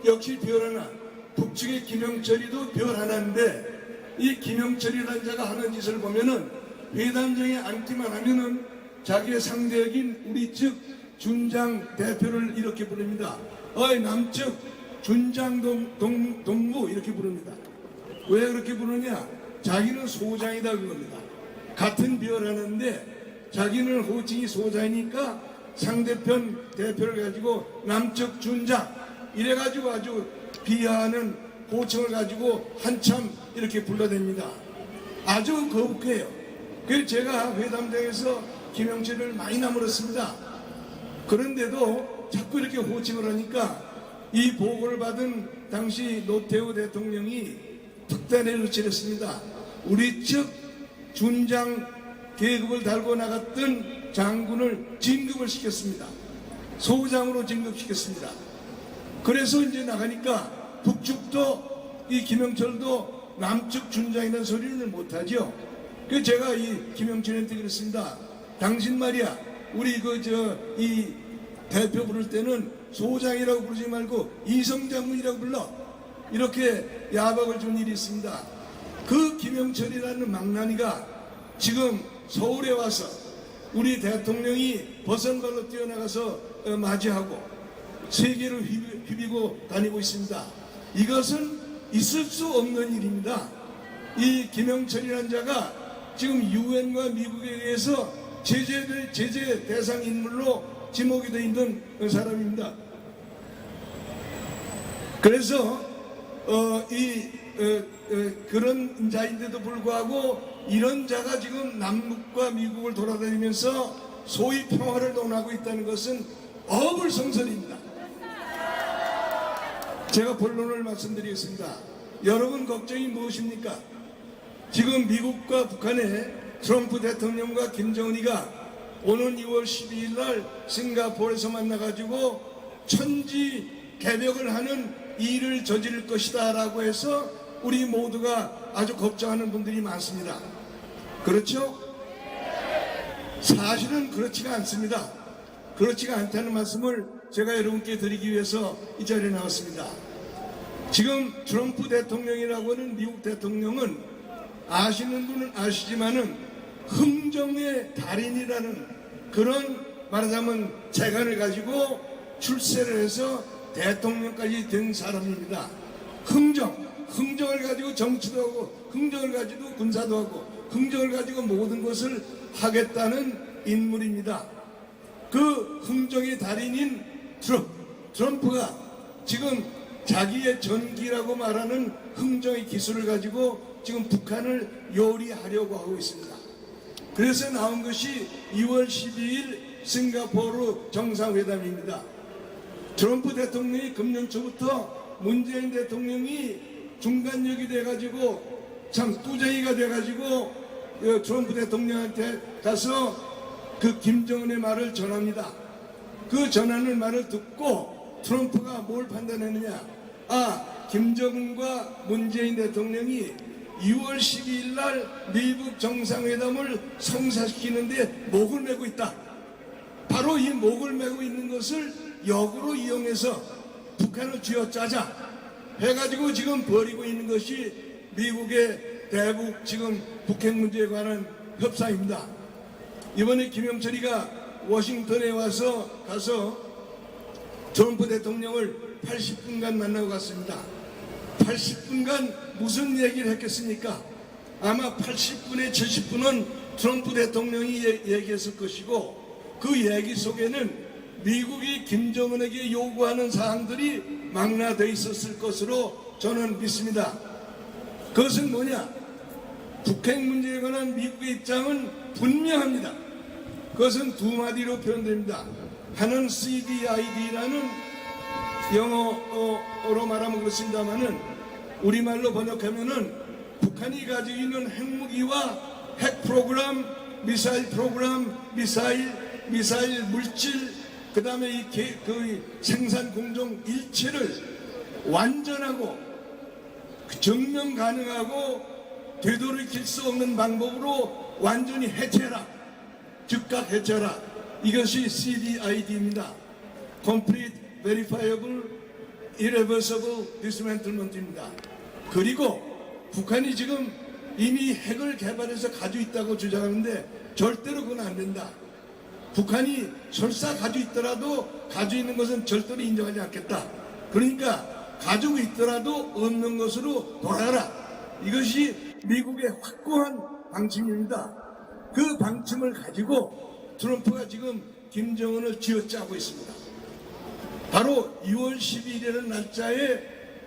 역시 별 하나, 북측의 김영철이도 별 하나인데 이 김영철이라는 자가 하는 짓을 보면은 회담장에 앉기만 하면은 자기의 상대역인 우리 측 준장 대표를 이렇게 부릅니다. 어이 남측 준장 동무 이렇게 부릅니다. 왜 그렇게 부르냐? 자기는 소장이다 그겁니다. 같은 별 하나인데 자기는 호칭이 소장이니까 상대편 대표를 가지고 남측 준장 이래가지고 아주 비하하는 호칭을 가지고 한참 이렇게 불러댑니다. 아주 거북해요. 그래서 제가 회담장에서 김영철을 많이 나무랐습니다. 그런데도 자꾸 이렇게 호칭을 하니까 이 보고를 받은 당시 노태우 대통령이 특단에 조치했습니다. 우리 측 준장 계급을 달고 나갔던 장군을 진급을 시켰습니다. 소장으로 진급시켰습니다. 그래서 이제 나가니까 북측도 이 김영철도 남측 준장이라는 소리는 못하죠. 그래서 제가 이 김영철한테 그랬습니다. 당신 말이야, 우리 이 대표 부를 때는 소장이라고 부르지 말고 이성장군이라고 불러. 이렇게 야박을 준 일이 있습니다. 그 김영철이라는 망나니가 지금 서울에 와서 우리 대통령이 버선발로 뛰어나가서 맞이하고 세계를 휘비고 다니고 있습니다. 이것은 있을 수 없는 일입니다. 이 김영철이라는 자가 지금 유엔과 미국에 의해서 제재 대상 인물로 지목이 되어 있는 사람입니다. 그래서 그런 자인데도 불구하고 이런 자가 지금 남북과 미국을 돌아다니면서 소위 평화를 논하고 있다는 것은 어불성설입니다. 제가 본론을 말씀드리겠습니다. 여러분 걱정이 무엇입니까? 지금 미국과 북한의 트럼프 대통령과 김정은이가 오는 2월 12일 날 싱가포르에서 만나가지고 천지 개벽을 하는 일을 저지를 것이다 라고 해서 우리 모두가 아주 걱정하는 분들이 많습니다. 그렇죠? 사실은 그렇지가 않습니다. 그렇지가 않다는 말씀을 제가 여러분께 드리기 위해서 이 자리에 나왔습니다. 지금 트럼프 대통령이라고 하는 미국 대통령은 아시는 분은 아시지만은 흥정의 달인이라는 그런 말하자면 재간을 가지고 출세를 해서 대통령까지 된 사람입니다. 흥정을 가지고 정치도 하고 흥정을 가지고 군사도 하고 흥정을 가지고 모든 것을 하겠다는 인물입니다. 그 흥정의 달인인 트럼프가 지금 자기의 전기라고 말하는 흥정의 기술을 가지고 지금 북한을 요리하려고 하고 있습니다. 그래서 나온 것이 2월 12일 싱가포르 정상회담입니다. 트럼프 대통령이 금년 초부터 문재인 대통령이 중간역이 돼가지고 참 뚜쟁이가 돼가지고 트럼프 대통령한테 가서 그 김정은의 말을 전합니다. 그 전하는 말을 듣고 트럼프가 뭘 판단했느냐? 김정은과 문재인 대통령이 2월 12일 날 미국 정상회담을 성사시키는데 목을 메고 있다. 바로 이 목을 메고 있는 것을 역으로 이용해서 북한을 쥐어짜자 해가지고 지금 벌이고 있는 것이 미국의 대북 지금 북핵 문제에 관한 협상입니다. 이번에 김영철이가 워싱턴에 가서 트럼프 대통령을 80분간 만나고 갔습니다. 80분간 무슨 얘기를 했겠습니까? 아마 80분에 70분은 트럼프 대통령이 얘기했을 것이고 그 얘기 속에는 미국이 김정은에게 요구하는 사항들이 망라되어 있었을 것으로 저는 믿습니다. 그것은 뭐냐? 북핵 문제에 관한 미국의 입장은 분명합니다. 그것은 두 마디로 표현됩니다. 하나는 CDID라는 영어로 말하면 그렇습니다만은 우리말로 번역하면은 북한이 가지고 있는 핵무기와 핵 프로그램, 미사일 프로그램, 미사일 물질, 그 다음에 그 생산 공정 일체를 완전하고 증명 가능하고 되돌이킬 수 없는 방법으로 완전히 해체해라. 즉각 해체해라. 이것이 CDID입니다. Complete Verifiable Irreversible Dismantlement입니다. 그리고 북한이 지금 이미 핵을 개발해서 가지고 있다고 주장하는데 절대로 그건 안 된다. 북한이 설사 가지고 있더라도 가지고 있는 것은 절대로 인정하지 않겠다. 그러니까 가지고 있더라도 없는 것으로 돌아가라. 이것이 미국의 확고한 방침입니다. 그 방침을 가지고 트럼프가 지금 김정은을 쥐어짜고 있습니다. 바로 2월 12일이라는 날짜에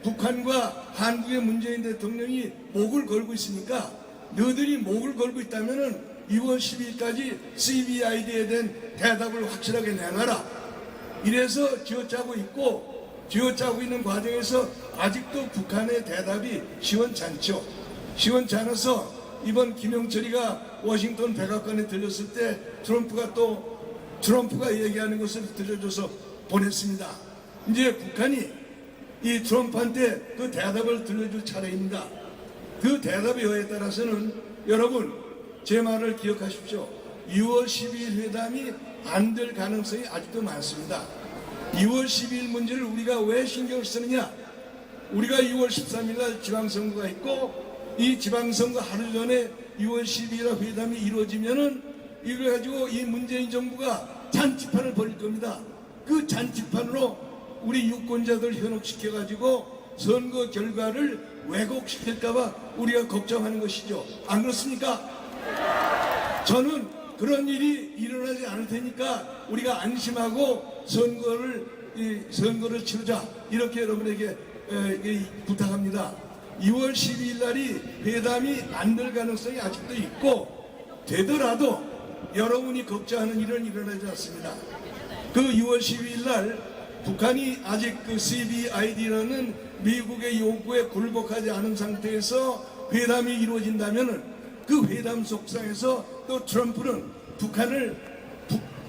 북한과 한국의 문재인 대통령이 목을 걸고 있으니까 너희들이 목을 걸고 있다면은 2월 12일까지 CBID에 대한 대답을 확실하게 내놔라. 이래서 쥐어짜고 있는 과정에서 아직도 북한의 대답이 시원찮죠. 시원찮아서 이번 김영철이가 워싱턴 백악관에 들렸을 때 트럼프가 얘기하는 것을 들려줘서 보냈습니다. 이제 북한이 이 트럼프한테 그 대답을 들려줄 차례입니다. 그 대답의 여에 따라서는 여러분 제 말을 기억하십시오. 6월 12일 회담이 안 될 가능성이 아직도 많습니다. 2월 12일 문제를 우리가 왜 신경을 쓰느냐? 우리가 2월 13일 날 지방선거가 있고 이 지방선거 하루 전에 6월 12일 회담이 이루어지면은 이걸 가지고 이 문재인 정부가 잔치판을 벌일 겁니다. 그 잔치판으로 우리 유권자들 현혹시켜가지고 선거 결과를 왜곡시킬까봐 우리가 걱정하는 것이죠. 안 그렇습니까? 저는 그런 일이 일어나지 않을 테니까 우리가 안심하고 선거를 치르자 이렇게 여러분에게 부탁합니다. 2월 12일 날이 회담이 안 될 가능성이 아직도 있고 되더라도 여러분이 걱정하는 일은 일어나지 않습니다. 그 6월 12일 날 북한이 아직 그 CBID라는 미국의 요구에 굴복하지 않은 상태에서 회담이 이루어진다면은 그 회담 속상에서 또 트럼프는 북한을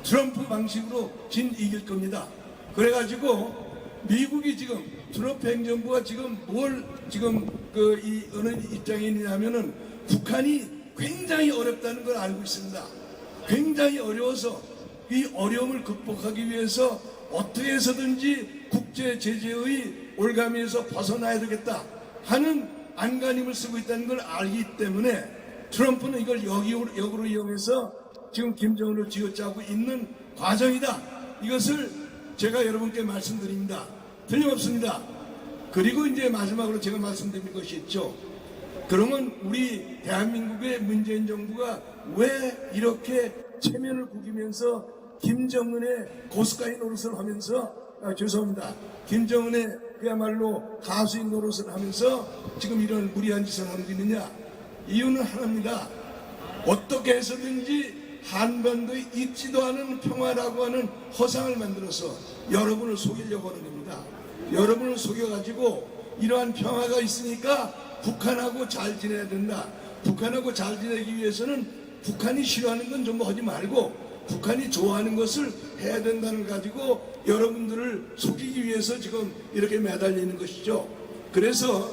트럼프 방식으로 이길 겁니다. 그래가지고 미국이 지금 트럼프 행정부가 지금 어느 입장에 있냐면은 북한이 굉장히 어렵다는 걸 알고 있습니다. 굉장히 어려워서 이 어려움을 극복하기 위해서 어떻게 해서든지 국제 제재의 올가미에서 벗어나야 되겠다 하는 안간힘을 쓰고 있다는 걸 알기 때문에 트럼프는 이걸 역으로 이용해서 지금 김정은을 쥐어짜고 있는 과정이다. 이것을 제가 여러분께 말씀드립니다. 틀림없습니다. 그리고 이제 마지막으로 제가 말씀드릴 것이 있죠. 그러면 우리 대한민국의 문재인 정부가 왜 이렇게 체면을 구기면서 김정은의 고스란히 노릇을 하면서 죄송합니다. 김정은의 그야말로 가수인 노릇을 하면서 지금 이런 무리한 짓을 하고 있느냐? 이유는 하나입니다. 어떻게 해서든지 한반도에 있지도 않은 평화라고 하는 허상을 만들어서 여러분을 속이려고 하는 겁니다. 여러분을 속여가지고 이러한 평화가 있으니까 북한하고 잘 지내야 된다. 북한하고 잘 지내기 위해서는 북한이 싫어하는 건 전부 하지 말고 북한이 좋아하는 것을 해야 된다는 가지고 여러분들을 속이기 위해서 지금 이렇게 매달리는 것이죠. 그래서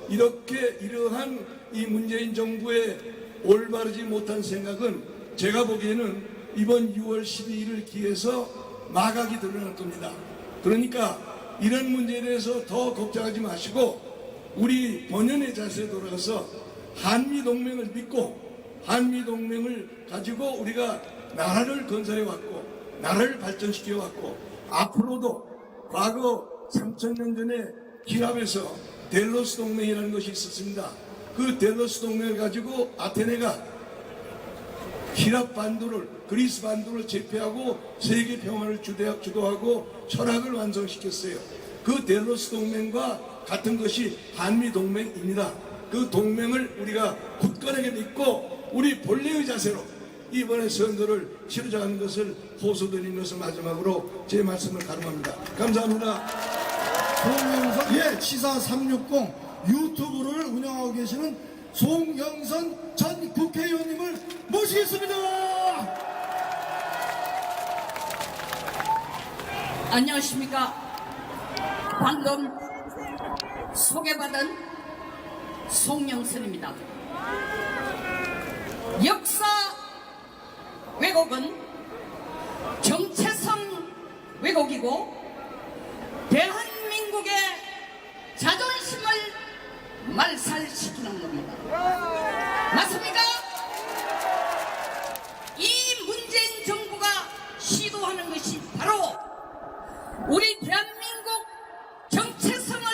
이러한 이 문재인 정부의 올바르지 못한 생각은 제가 보기에는 이번 6월 12일을 기해서 마각이 드러날 겁니다. 그러니까 이런 문제에 대해서 더 걱정하지 마시고 우리 본연의 자세에 돌아가서 한미동맹을 믿고 한미동맹을 가지고 우리가 나라를 건설해 왔고 나라를 발전시켜 왔고 앞으로도 과거 3000년 전에 기랍에서 델로스 동맹이라는 것이 있었습니다. 그 델로스 동맹을 가지고 아테네가 기랍 반도를 그리스 반도를 제패하고 세계 평화를 주도하고 철학을 완성시켰어요. 그 델로스 동맹과 같은 것이 한미 동맹입니다. 그 동맹을 우리가 굳건하게 믿고 우리 본래의 자세로 이번에 선거를 치르자는 것을 호소드리는 것을 마지막으로 제 말씀을 가름합니다. 감사합니다. 송영선 치사 360 유튜브를 운영하고 계시는 송영선 전 국회의원님을 모시겠습니다. 안녕하십니까. 방금 소개받은 송영선입니다. 역사 왜곡은 정체성 왜곡이고 대한민국의 자존심을 말살시키는 겁니다. 맞습니까? 이 문재인 정부가 시도하는 것이 바로 우리 대한민국 정체성을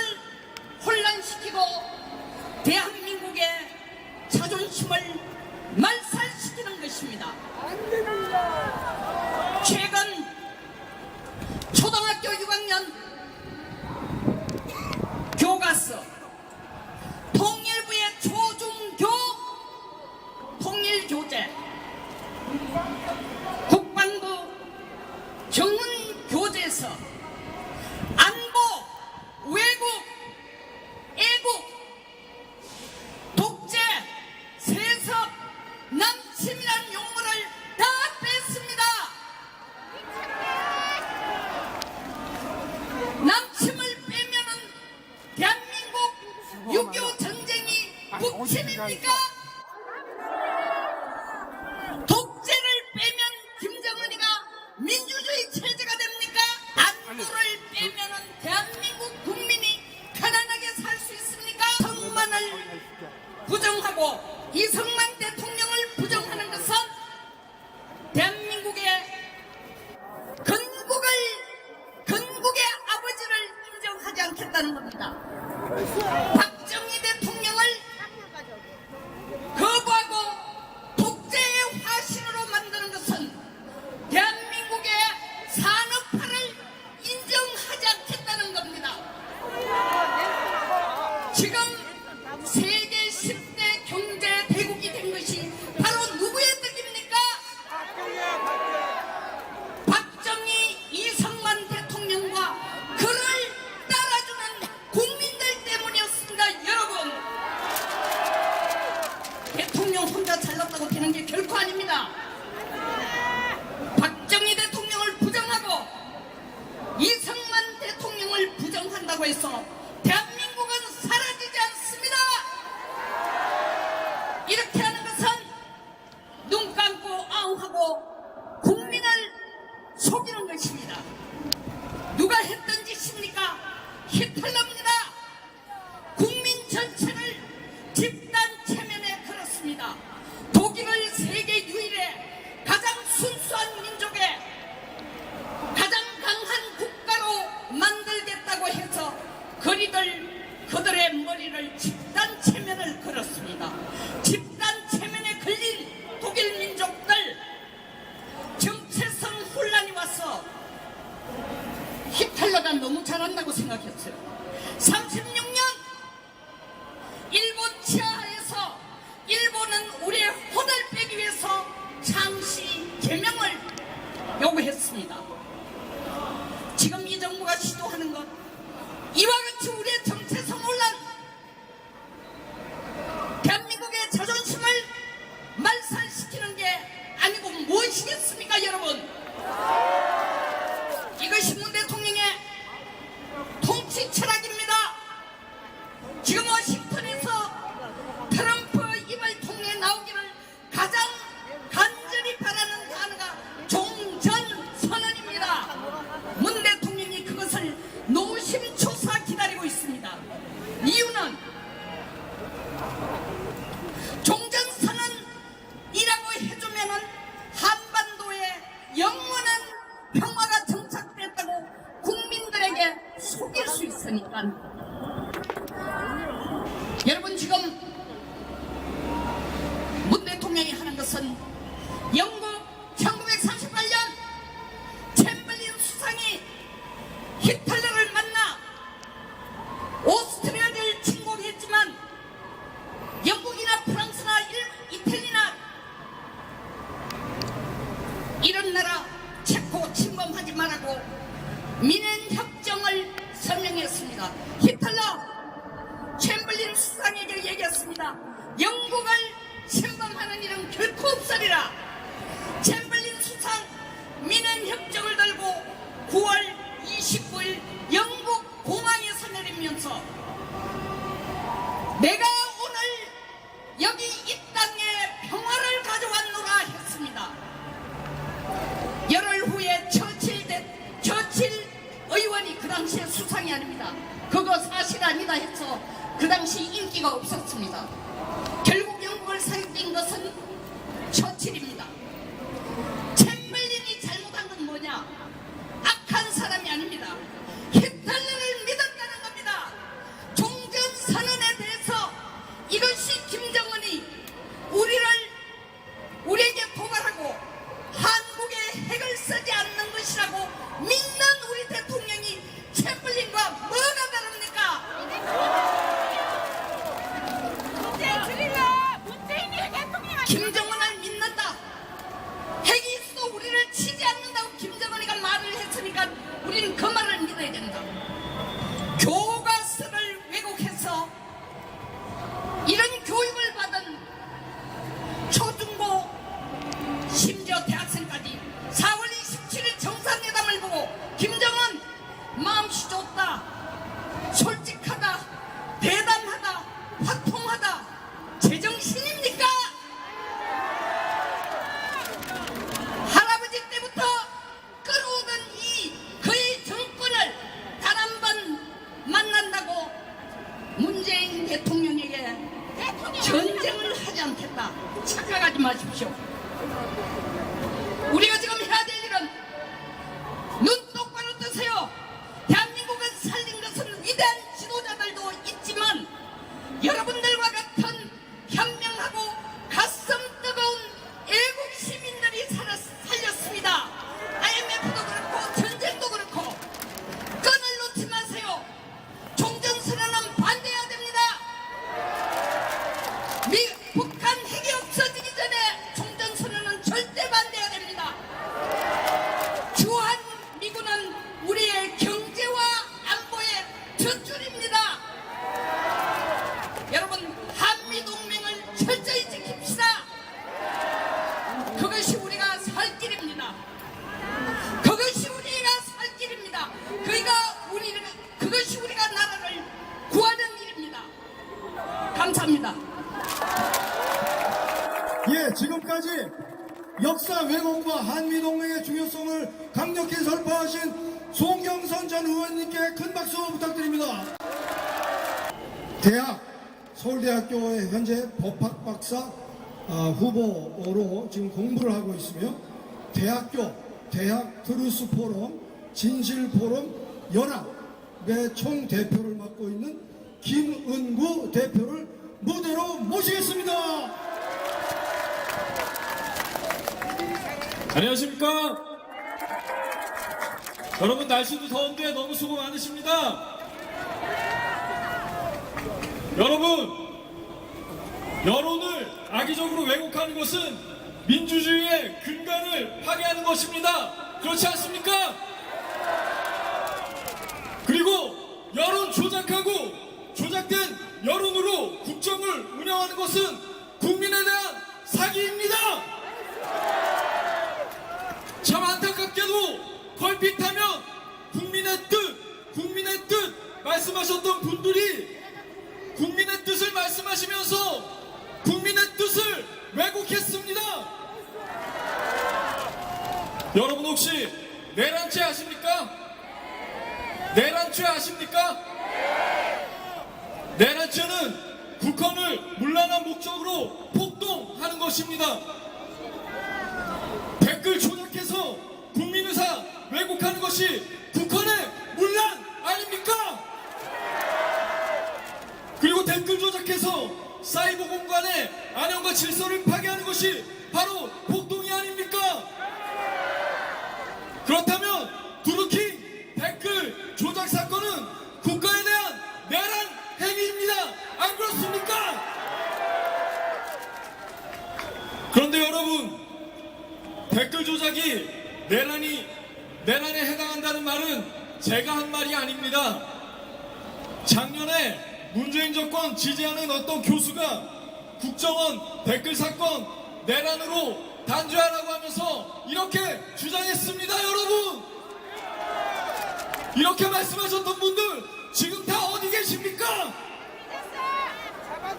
혼란시키고 대한민국의 자존심을 말살시키는 것입니다. 최근 초등학교 6학년 교과서 경은 교재에서 안보, 외국, 애국, 독재, 세습, 남침이란 용어를 다 뺐습니다. 남침을 빼면은 대한민국 6.25 전쟁이 북침입니까? 독재를 빼면 김정은이가 민주주의 체제가 됩니까? 안보를 빼면은 대한민국 국민이 가난하게 살 수 있습니까? 성만을 부정하고 이성만 대통령을 부정하는 것은 대한민국의 건국의 아버지를 인정하지 않겠다는 겁니다. 박정희 대통령을 거부하고 독재의 화신으로 만드는 것은 대한민국의 산업화를 인정하지 않겠다는 겁니다. 지금 세계 10대 경제 대국이 된 것이 바로 누구의 덕입니까? 박정희, 이성만 대통령과 그를 따라주는 국민들 때문이었습니다. 여러분, 대통령 혼자 잘났다고 되는 게 결코 아닙니다. 박정희 대통령을 부정하고 이성만 대통령을 부정한다고 해서 대한민국은 사라지지 않습니다. 이렇게 하는 것은 눈 감고 아웅하고 국민을 속이는 것입니다. 누가 했던 짓입니까? 히틀러입니다. 국민 전체를 집단 체면에 걸었습니다. 독일을 세계 유일의 가장 순수한 민족의 가장 강한 국가로 만들겠다고 해서 그들의 머리를 집단 체면을 걸었습니다. 집단 체면에 걸린 독일 민족들, 정체성 혼란이 와서 히틀러가 너무 잘한다고 생각했어요. 36년 일본 치하에서 일본은 우리의 혼을 빼기 위해서 창씨 개명을 요구했습니다. 지금 이 정부가 시도하는 것, 이와 같이 우리의 정체성 혼란, 대한민국의 자존심을 말살시키는 게 아니고 무엇이겠습니까, 여러분? 이것이 문 대통령의 통치 철학입니다. 지금 워싱턴에서 트럼프 입을 통해 나오기를 가장 간절히 바라는 단어가 종전선언입니다. 문 대통령이 그것을 노심초사 기다리고 있습니다. 이유는 종전선언이라고 해주면은 한반도에 영원한 평화가 정착됐다고 국민들에게 속일 수 있으니까. 여러분, 지금 문 대통령이 하는 것은 영국 1938년 챔벌린 수상이 히틀러를 만나 오스트리아를 침공했지만 영국이나 프랑스나 이태리나 이런 나라 체코 침범하지 말라고 미넨협정을 설명했습니다. 히틀러 챔벌린 수상에게 얘기했습니다. 영국을 침범하는 일은 결코 없으리라. 챔벌린 수상 미넨협정을 들고 9월 29일 영국 공항에서 내리면서 내가 오늘 여기 이 땅에 평화를 가져왔노라 했습니다. 열흘 후에 처칠 의원이 그 당시에 수상이 아닙니다. 그거 사실 아니다 해서 그 당시 인기가 없었습니다. 결국 영국을 사육된 것은 처칠입니다. 챔벌린이 잘못한 건 뭐냐? 악한 사람이 아닙니다. 히틀러를 믿었다는 겁니다. 종전선언에 대해서 이것이 김정은이 우리에게 도발하고 한국에 핵을 쓰지 않는 것이라고 믿는 우리 대통령이 챔벌린과 뭐가 다릅니까? 김정은을 믿는다. 핵이 있어 우리를 치지 않는다고 김정은이가 말을 한미동맹의 중요성을 강력히 설파하신 송경선 전 의원님께 큰 박수 부탁드립니다. 대학, 서울대학교에 현재 법학 박사 후보로 지금 공부를 하고 있으며 대학 트루스 포럼, 진실 포럼 연합의 총 대표를 맡고 있는 김은구 대표를 무대로 모시겠습니다. 안녕하십니까? 여러분, 날씨도 더운데 너무 수고 많으십니다. 여러분, 여론을 악의적으로 왜곡하는 것은 민주주의의 근간을 파괴하는 것입니다. 그렇지 않습니까? 그리고 여론 조작하고 조작된 여론으로 국정을 운영하는 것은 국민에 대한 사기입니다. 참 안타깝게도 걸핏하면 국민의 뜻 말씀하셨던 분들이 국민의 뜻을 말씀하시면서 국민의 뜻을 왜곡했습니다. 여러분, 혹시 내란죄 아십니까? 내란죄 아십니까? 내란죄는 국헌을 문란한 목적으로 폭동하는 것입니다. 댓글 조작해서 국민의사 왜곡하는 것이 국헌의 문란 아닙니까? 그리고 댓글 조작해서 사이버 공간의 안녕과 질서를 파괴하는 것이 바로 폭동이 아닙니까? 그렇다면 드루킹 댓글 조작 사건은 국가에 대한 내란 행위입니다. 안 그렇습니까? 그런데 여러분, 댓글 조작이 내란에 해당한다는 말은 제가 한 말이 아닙니다. 작년에 문재인 정권 지지하는 어떤 교수가 국정원 댓글 사건 내란으로 단죄하라고 하면서 이렇게 주장했습니다. 여러분, 이렇게 말씀하셨던 분들 지금 다 어디 계십니까?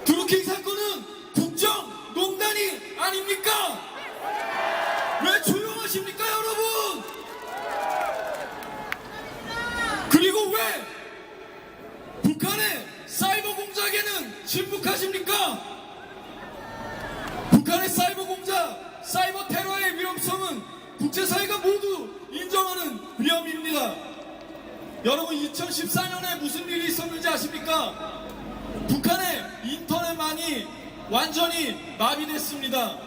드루킹 사건은 국정농단이 아닙니까? 왜 조용하십니까, 여러분? 그리고 왜 북한의 사이버 공작에는 침묵하십니까? 북한의 사이버 공작, 사이버 테러의 위험성은 국제사회가 모두 인정하는 위험입니다. 여러분, 2014년에 무슨 일이 있었는지 아십니까? 북한의 인터넷망이 완전히 마비됐습니다.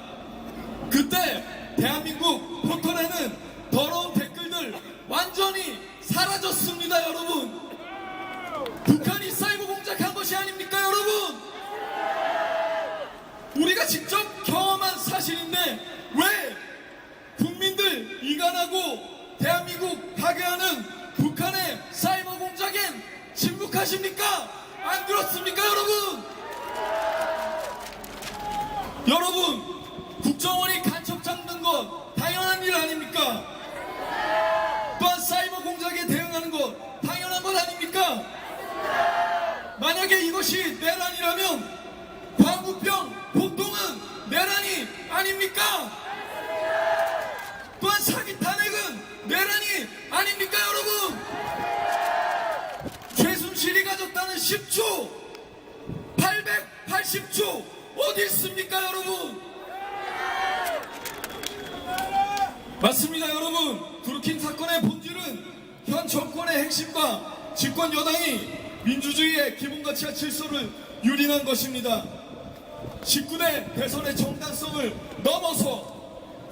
그때 대한민국 포털에는 더러운 댓글들 완전히 사라졌습니다. 여러분, 북한이 사이버 공작한 것이 아닙니까? 여러분, 우리가 직접 경험한 사실인데 왜 국민들 이간하고 대한민국 파괴하는 북한의 사이버 공작엔 침묵하십니까? 안 그렇습니까, 여러분? 여러분, 국정원이 간첩 잡는 것 당연한 일 아닙니까? 또한 사이버 공작에 대응하는 것 당연한 것 아닙니까? 만약에 이것이 내란이라면 광우병 폭동은 내란이 아닙니까? 또한 사기 탄핵은 내란이 아닙니까, 여러분? 최순실이 가졌다는 10조 880조 어디 있습니까, 여러분? 맞습니다, 여러분. 드루킹 사건의 본질은 현 정권의 핵심과 집권 여당이 민주주의의 기본가치와 질서를 유린한 것입니다. 19대 대선의 정당성을 넘어서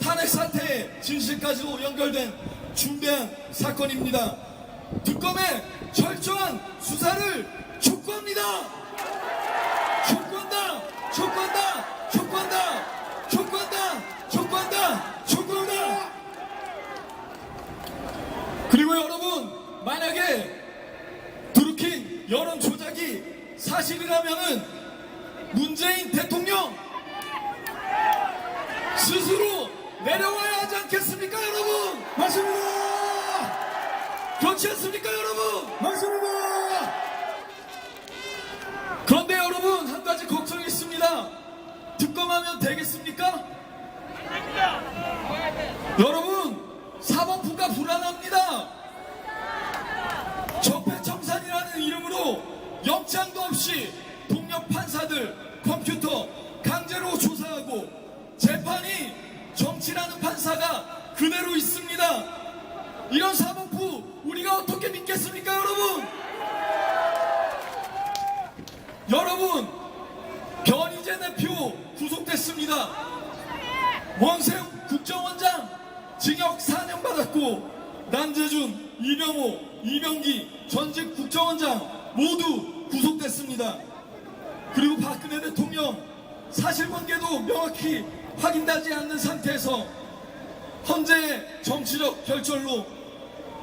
탄핵 사태의 진실까지도 연결된 중대한 사건입니다. 특검의 철저한 수사를 촉구합니다. 촉구한다, 촉구한다, 촉구한다, 촉구한다, 촉구한다, 촉구한다. 그리고 여러분, 만약에 드루킹 여론 조작이 사실이라면은 문재인 대통령 스스로 내려와야 하지 않겠습니까, 여러분? 맞습니다. 그렇지 않습니까, 여러분? 맞습니다. 그런데 여러분, 한 가지 걱정이 있습니다. 특검하면 되겠습니까? 여러분, 사법부가 불안합니다. 적폐청산이라는 이름으로 영장도 없이 동력 판사들 컴퓨터 강제로 조사하고 재판이 정치라는 판사가 그대로 있습니다. 이런 사법부 우리가 어떻게 믿겠습니까, 여러분? 여러분, 변희재 대표 구속됐습니다. 원세훈 국정원장 징역 4년 받았고 남재준, 이병호, 이병기 전직 국정원장 모두 구속됐습니다. 그리고 박근혜 대통령 사실관계도 명확히 확인되지 않는 상태에서 헌재의 정치적 결정로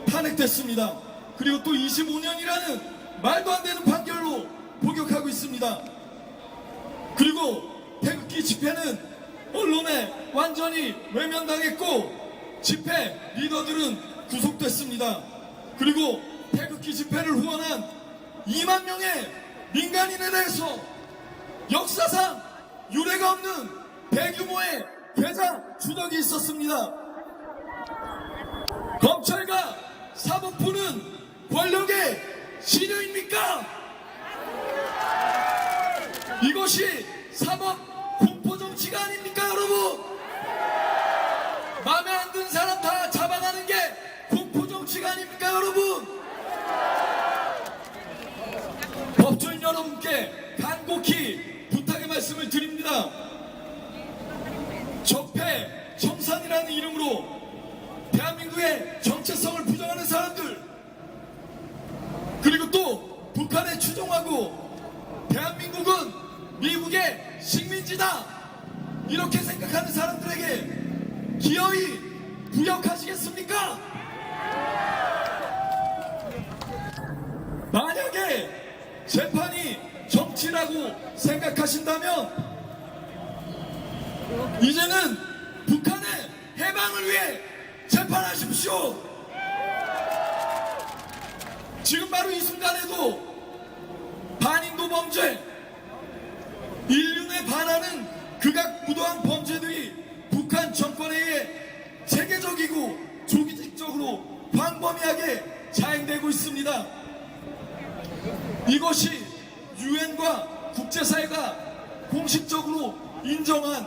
탄핵됐습니다. 그리고 또 25년이라는 말도 안 되는 판결로 복역하고 있습니다. 그리고 태극기 집회는 언론에 완전히 외면당했고 집회 리더들은 구속됐습니다. 그리고 태극기 집회를 후원한 2만 명의 민간인에 대해서 역사상 유례가 없는 대규모의 괴장 추적이 있었습니다. 검찰과 사법부는 권력의 시녀입니까? 이것이 사법 공포정치가 아닙니까, 여러분? 마음에 안 든 사람 다 잡아가는 게 공포정치가 아닙니까, 여러분? 법조인 여러분께 간곡히 부탁의 말씀을 드립니다. 적폐, 청산이라는 이름으로 대한민국의 정체성을 부정하는 사람들, 그리고 또 북한에 추종하고 대한민국은 미국의 식민지다 이렇게 생각하는 사람들에게 기어이 부역하시겠습니까? 만약에 재판이 정치라고 생각하신다면 이제는 북한의 해방을 위해 재판하십시오. 지금 바로 이 순간에도 반인도 범죄, 인륜에 반하는 극악무도한 범죄들이 북한 정권에 의해 체계적이고 조직적으로 광범위하게 자행되고 있습니다. 이것이 유엔과 국제사회가 공식적으로 인정한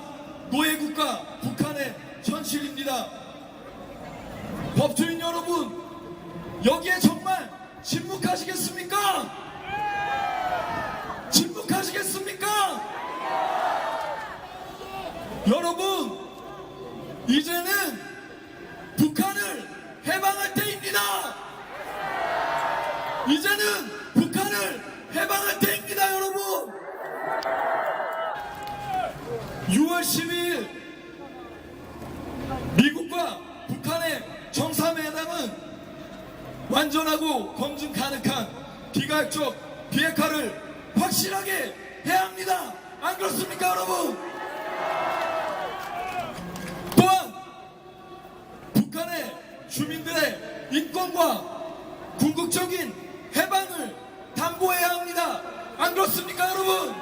노예국가 북한의 현실입니다. 법조인 여러분, 여기에 정말 침묵하시겠습니까? 침묵하시겠습니까? 여러분, 이제는 북한을 해방할 때입니다. 이제는 북한을 해방할 때입니다, 여러분. 6월 12일 미국과 북한의 정상회담은 완전하고 검증 가능한 비가역적 비핵화를 확실하게 해야 합니다. 안 그렇습니까, 여러분? 또한 북한의 주민들의 인권과 궁극적인 해방을 담보해야 합니다. 안 그렇습니까, 여러분?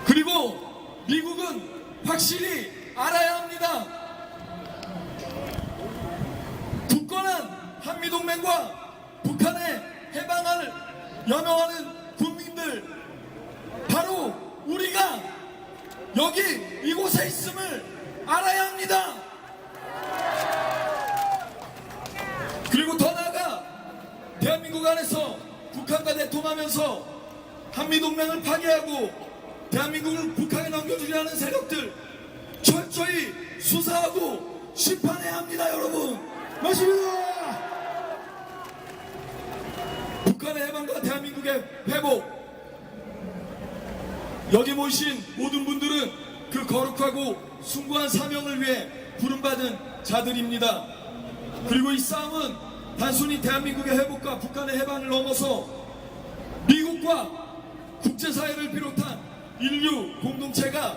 그리고 미국은 확실히 알아야 합니다. 굳건한 한미동맹과 북한의 해방을 염원하는 국민들, 바로 우리가 여기 이곳에 있음을 알아야 합니다. 그리고 더 나아가 대한민국 안에서 북한과 내통하면서 한미동맹을 파괴하고 대한민국을 북한에 넘겨주려는 세력들 철저히 수사하고 심판해야 합니다, 여러분. 맞습니다. 북한의 해방과 대한민국의 회복, 여기 모이신 모든 분들은 그 거룩하고 숭고한 사명을 위해 부름받은 자들입니다. 그리고 이 싸움은 단순히 대한민국의 회복과 북한의 해방을 넘어서 미국과 국제사회를 비롯한 인류 공동체가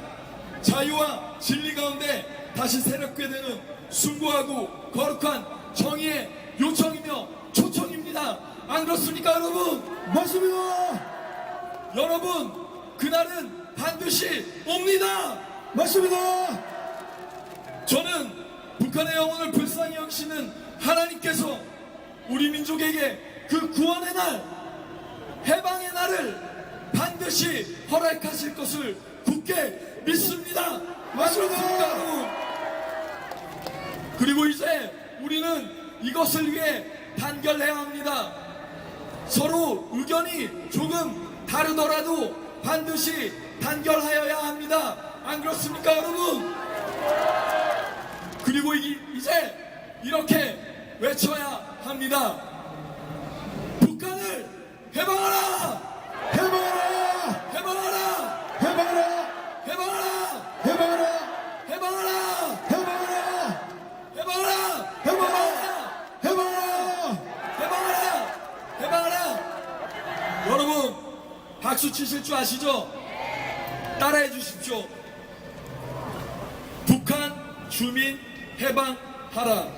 자유와 진리 가운데 다시 새롭게되는 숭고하고 거룩한 정의의 요청이며 초청입니다. 안 그렇습니까, 여러분? 맞습니다. 여러분, 그날은 반드시 옵니다. 맞습니다. 저는 북한의 영혼을 불쌍히 여기시는 하나님께서 우리 민족에게 그 구원의 날, 해방의 날을 반드시 허락하실 것을 굳게 믿습니다. 맞습니다, 여러분. 그리고 이제 우리는 이것을 위해 단결해야 합니다. 서로 의견이 조금 다르더라도 반드시 단결하여야 합니다. 안 그렇습니까, 여러분? 그리고 이제 이렇게 외쳐야 합니다. 북한을 해방하라! 해방하라! 해방하라! 해방하라! 해방하라! 해방하라! 해방하라! 해방하라! 해방하라! 해방하라! 해방하라! 해방하라! 해방하라! 여러분, 박수 치실 줄 아시죠? 따라해 주십시오. 북한 주민 해방하라.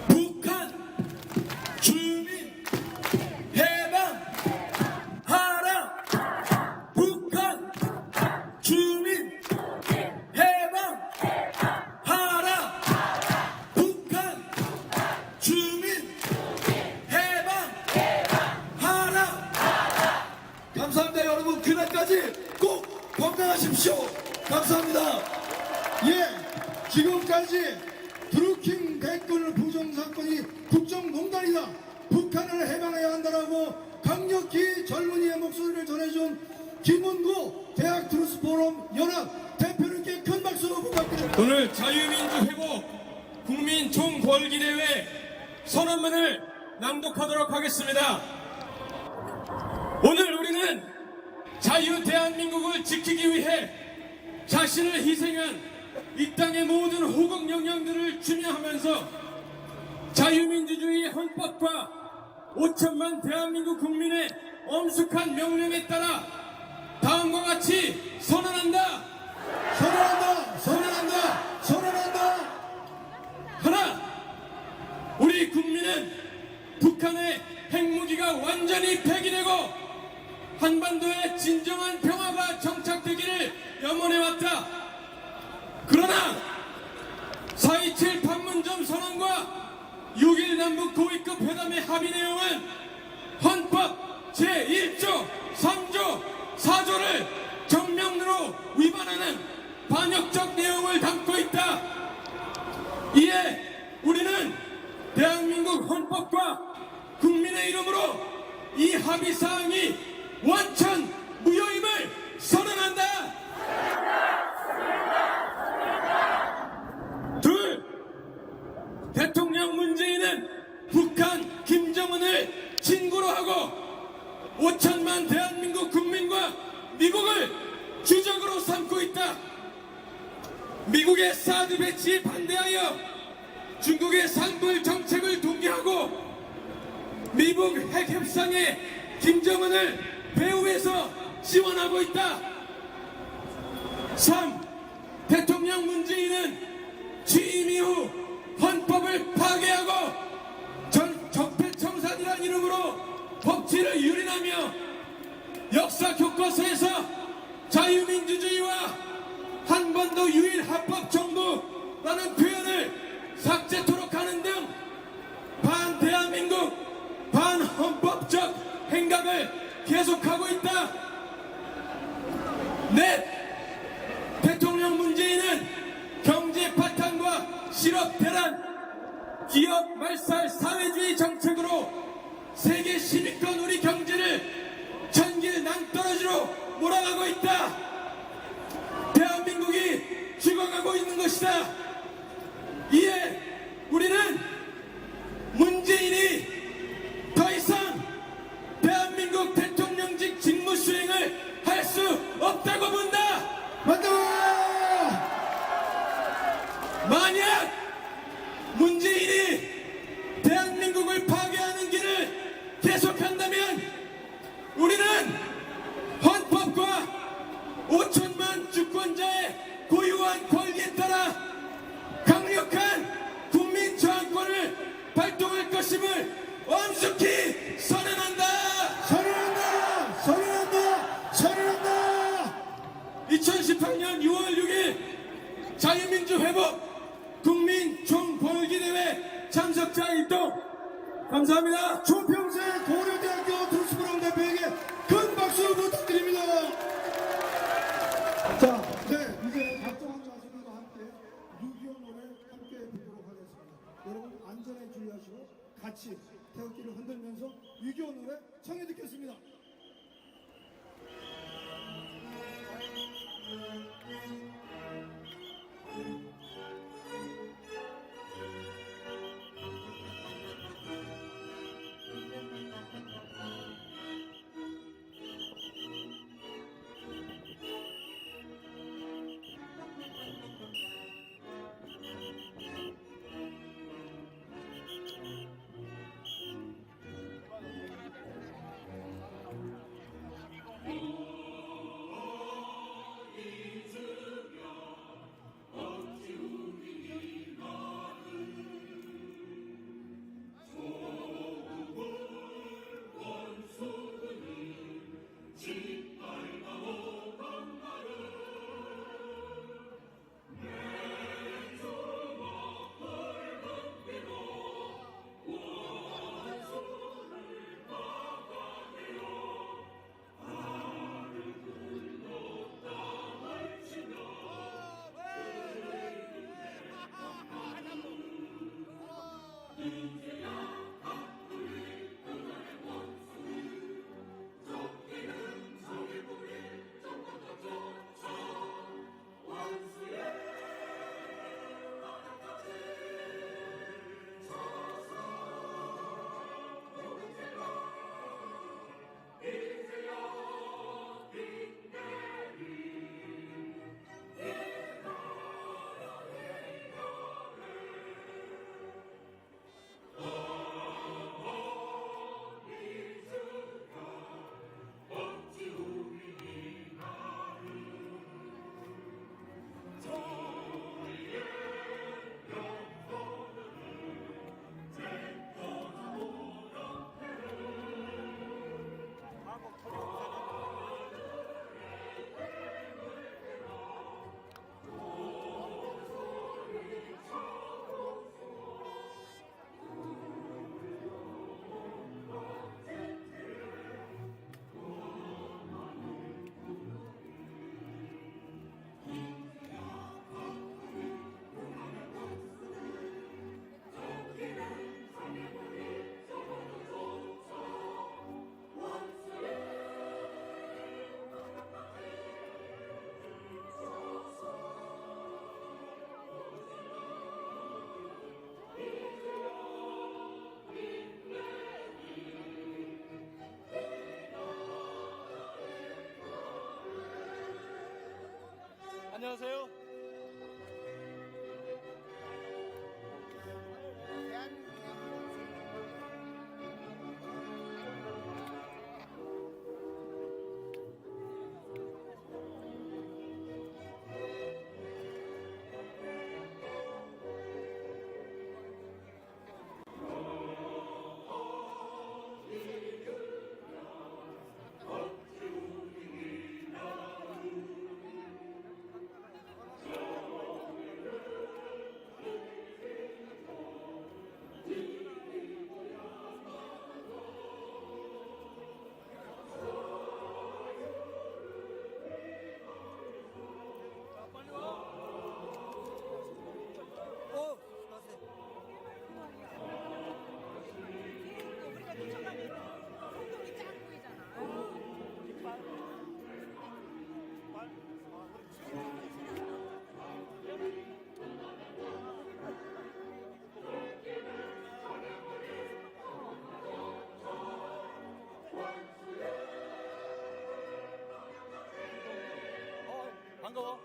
북한 주민 해방하라. 북한 주민 해방하라. 북한 주민 해방하라. 감사합니다, 여러분. 그날까지 꼭 건강하십시오. 감사합니다. 예, 지금까지 드루킹 댓글 부정 사건이 국정농단이다. 북한을 해방해야 한다라고 강력히 젊은이의 목소리를 전해준 김문구 대학 트루스 포럼 연합 대표님께 큰 박수 부탁드립니다. 오늘 자유민주 회복 국민 총궐기대회 선언문을 낭독하도록 하겠습니다. 오늘 우리는 자유 대한민국을 지키기 위해 자신을 희생한 이 땅의 모든 호국 영령들을 추모하면서 자유민주주의 헌법과 5천만 대한민국 국민의 엄숙한 명령에 따라 다음과 같이 선언한다. 선언한다! 선언한다! 선언한다! 하나, 우리 국민은 북한의 핵무기가 완전히 폐기되고 한반도의 진정한 평화가 정착되기를 염원해왔다. 그러나 4.27 판문점 선언과 6.1 남북 고위급 회담의 합의 내용은 헌법 제1조, 3조, 4조를 정면으로 위반하는 반역적 내용을 담고 있다. 이에 우리는 대한민국 헌법과 국민의 이름으로 이 합의 사항이 원천 무효임을 선언한다. 둘, 대통령 문재인은 북한 김정은을 친구로 하고 5천만 대한민국 국민과 미국을 주적으로 삼고 있다. 미국의 사드 배치에 반대하여 중국의 산불 정책을 동의하고 미국 핵 협상에 김정은을 배후에서 지원하고 있다. 3. 대통령 문재인은 취임 이후 헌법을 파괴하고 적폐청산이라는 이름으로 법치를 유린하며 역사 교과서에서 자유민주주의와 한반도 유일 합법 정부라는 표현을 삭제토록 하는 등 반대한민국 반헌법적 행각을 계속하고 있다. 넷, 대통령 문재인은 경제 파탄과 실업 대란, 기업 말살 사회주의 정책으로 세계 10위권 우리 경제를 천길 낭떠러지로 몰아가고 있다. 대한민국이 죽어가고 있는 것이다. 이에 우리는 문재인이 더 이상 대한민국 대통령직 직무 수행을 할 수 없다고 본다. 맞다! 만약 문재인이 대한민국을 파괴하는 길을 계속한다면 우리는 헌법과 5천만 주권자의 고유한 권리에 따라 강력한 국민 저항권을 발동할 것임을 엄숙히 선언한다. 선언한다! 선언한다! 선언한다! 2018년 6월 6일 민주당 일동 감사합니다. 조평세 고려대학교 투스프롬 대표에게 큰 박수 부탁드립니다. 자, 네, 이제 박정환 가수님과 함께 6.25 노래 함께 부르도록 하겠습니다. 여러분 안전에 주의하시고 같이 태극기를 흔들면서 6.25 노래 청해 듣겠습니다. 안녕하세요. 반가워.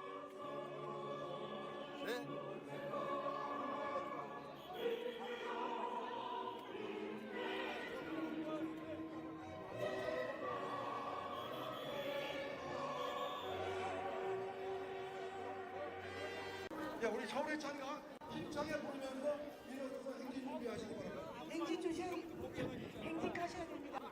네. 야, 우리 서울의 찬가 힘차게 부르면서 일어서서 행진 준비하시기 바랍니다. 행진하셔야 됩니다.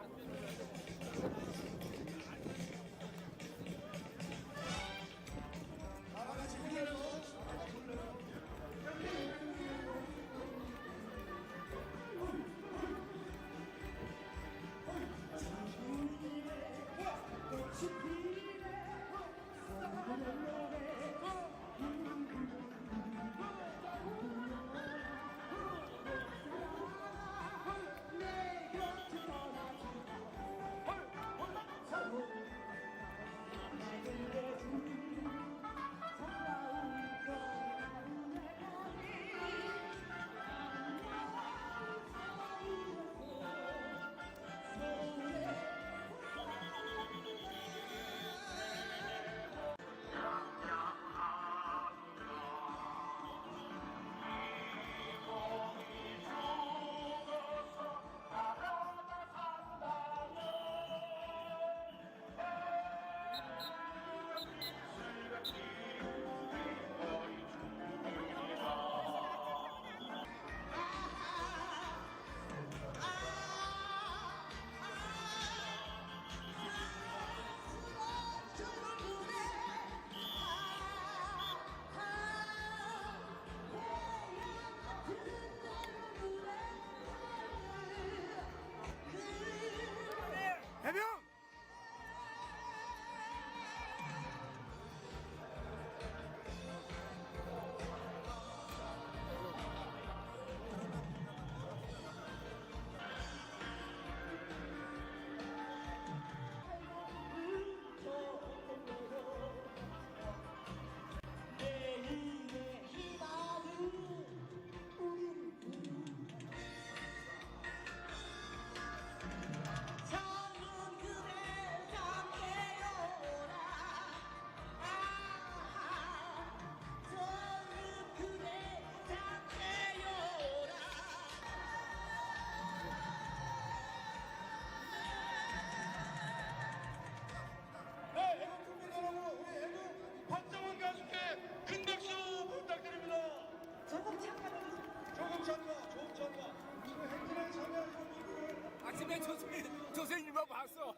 조선일보 봤어.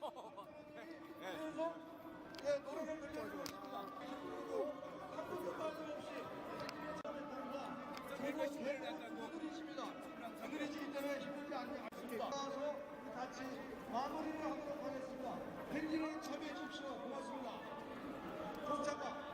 그래서 예, 노래를 들려드렸습니다. 그리고 한 분도 빠짐없이 그들이십니다. 그들이시기 때문에 힘들지 않습니다. 따라서 같이 마무리를 하도록 하겠습니다. 팬들을 참여해 주십시오. 고맙습니다. 조장관.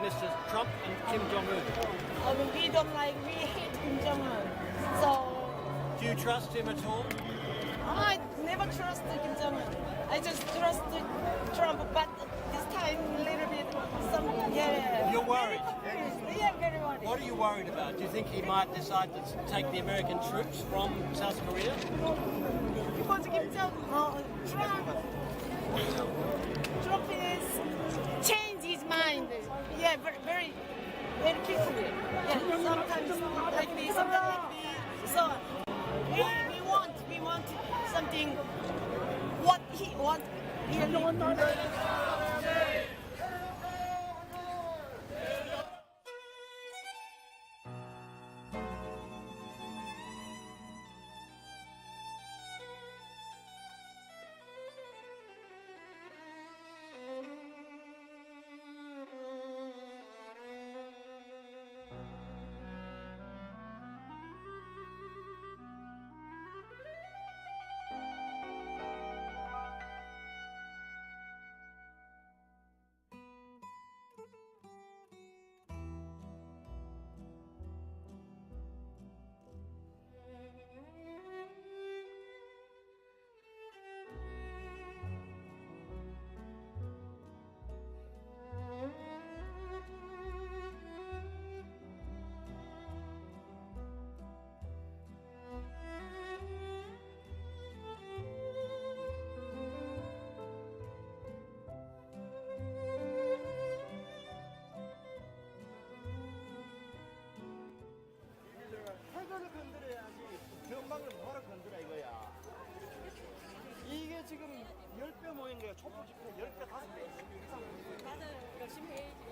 Mr. Trump and Kim Jong-un? We don't like, we hate Kim Jong-un. So Do you trust him at all? I never trust Kim Jong-un. I just trust Trump, but this time a little bit, You're worried? Yeah, very worried. What are you worried about? Do you think he might decide to take the American troops from South Korea? Because Kim Jong-un, Trump is change his mind. Yeah, very quickly. Yeah, sometimes like this, sometimes like this. So we want something. What he want. 혈관을 건드려야지 변방을 뭐하러 건드려 이거야. 이게 지금 10배 모인 거야. 촛불 집회 10배 5배 이상. 맞아요. 열심히 해야지.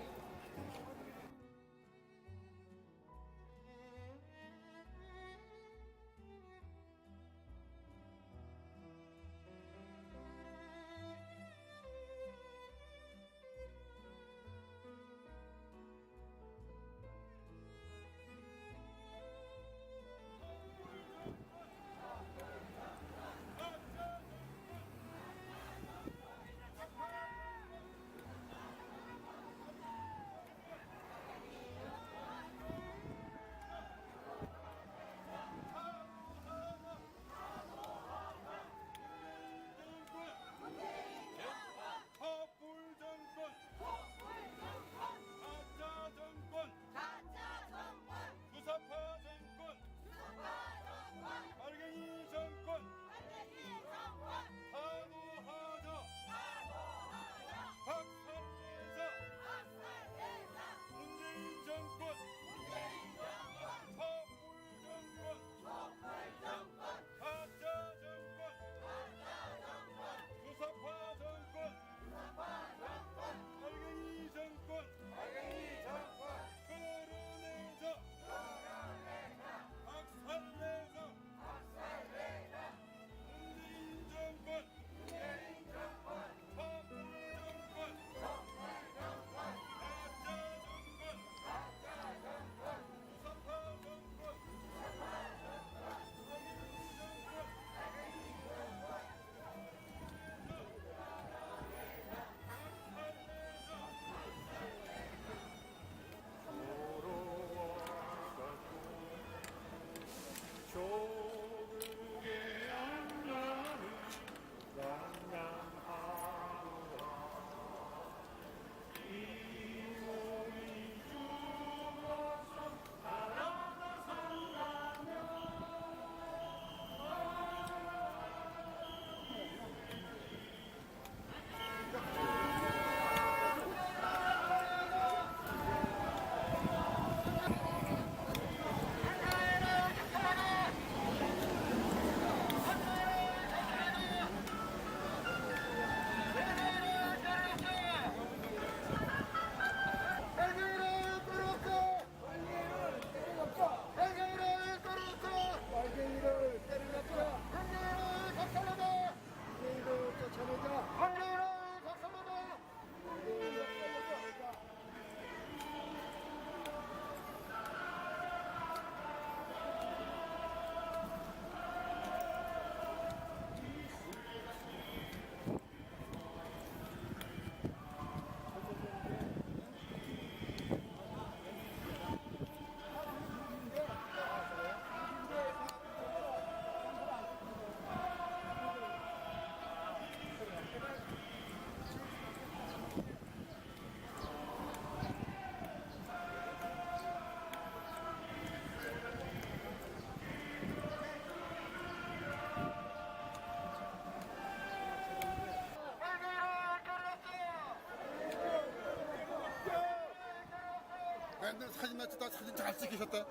안 되는 사진만 찍다 사진 잘 찍히셨다.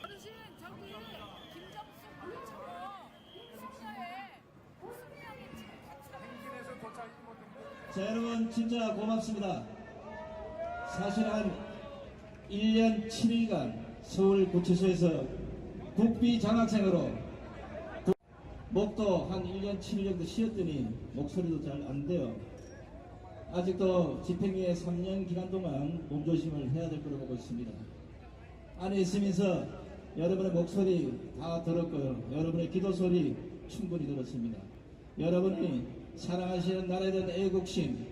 어르신 저기 김정숙 부처럼 숙녀에 숙명이 지금 같이 행진에서 도착이 못했는데 자, 여러분 진짜 고맙습니다. 사실 한 1년 7일간 서울 구치소에서 국비 장학생으로 목도 한 1년 7일 정도 쉬었더니 목소리도 잘 안 돼요. 아직도 집행유예 3년 기간 동안 몸조심을 해야 될 거로 보고 있습니다. 안에 있으면서 여러분의 목소리 다 들었고요. 여러분의 기도 소리 충분히 들었습니다. 여러분이 사랑하시는 나라에 대한 애국심,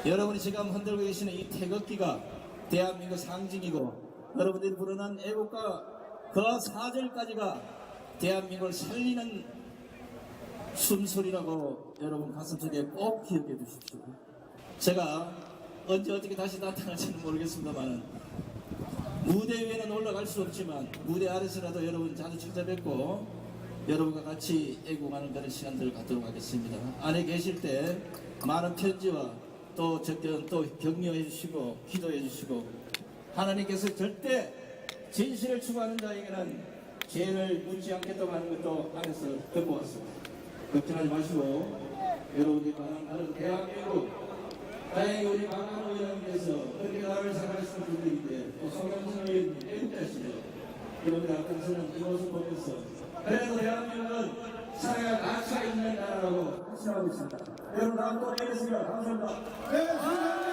여러분이 지금 흔들고 계시는 이 태극기가 대한민국 상징이고, 여러분들이 부르는 애국가 그 4절까지가 대한민국을 살리는 숨소리라고 여러분 가슴속에 꼭 기억해 두십시오. 제가 언제 어떻게 다시 나타날지는 모르겠습니다만, 무대 위에는 올라갈 수 없지만 무대 아래서라도 여러분 자주 찾아뵙고 여러분과 같이 애국하는 그런 시간들을 갖도록 하겠습니다. 안에 계실 때 많은 편지와 또 격려해 주시고 기도해 주시고, 하나님께서 절대 진실을 추구하는 자에게는 죄를 묻지 않겠다고 하는 것도 안에서 듣고 왔습니다. 걱정하지 마시고 여러분들이 바라는 대한민국, 다행히 우리 박한호 의원님께서 그렇게 나를 생각하시는 분들인데 또 송영선 의원님 애국자시죠. 여러분들 앞에서는 이 모습 보면서 그래도 대한민국은 사회가 가치가 있는 나라라고 확신하고 있습니다. 여러분 다음 또 뵙겠습니다. 감사합니다. 네, 감사합니다.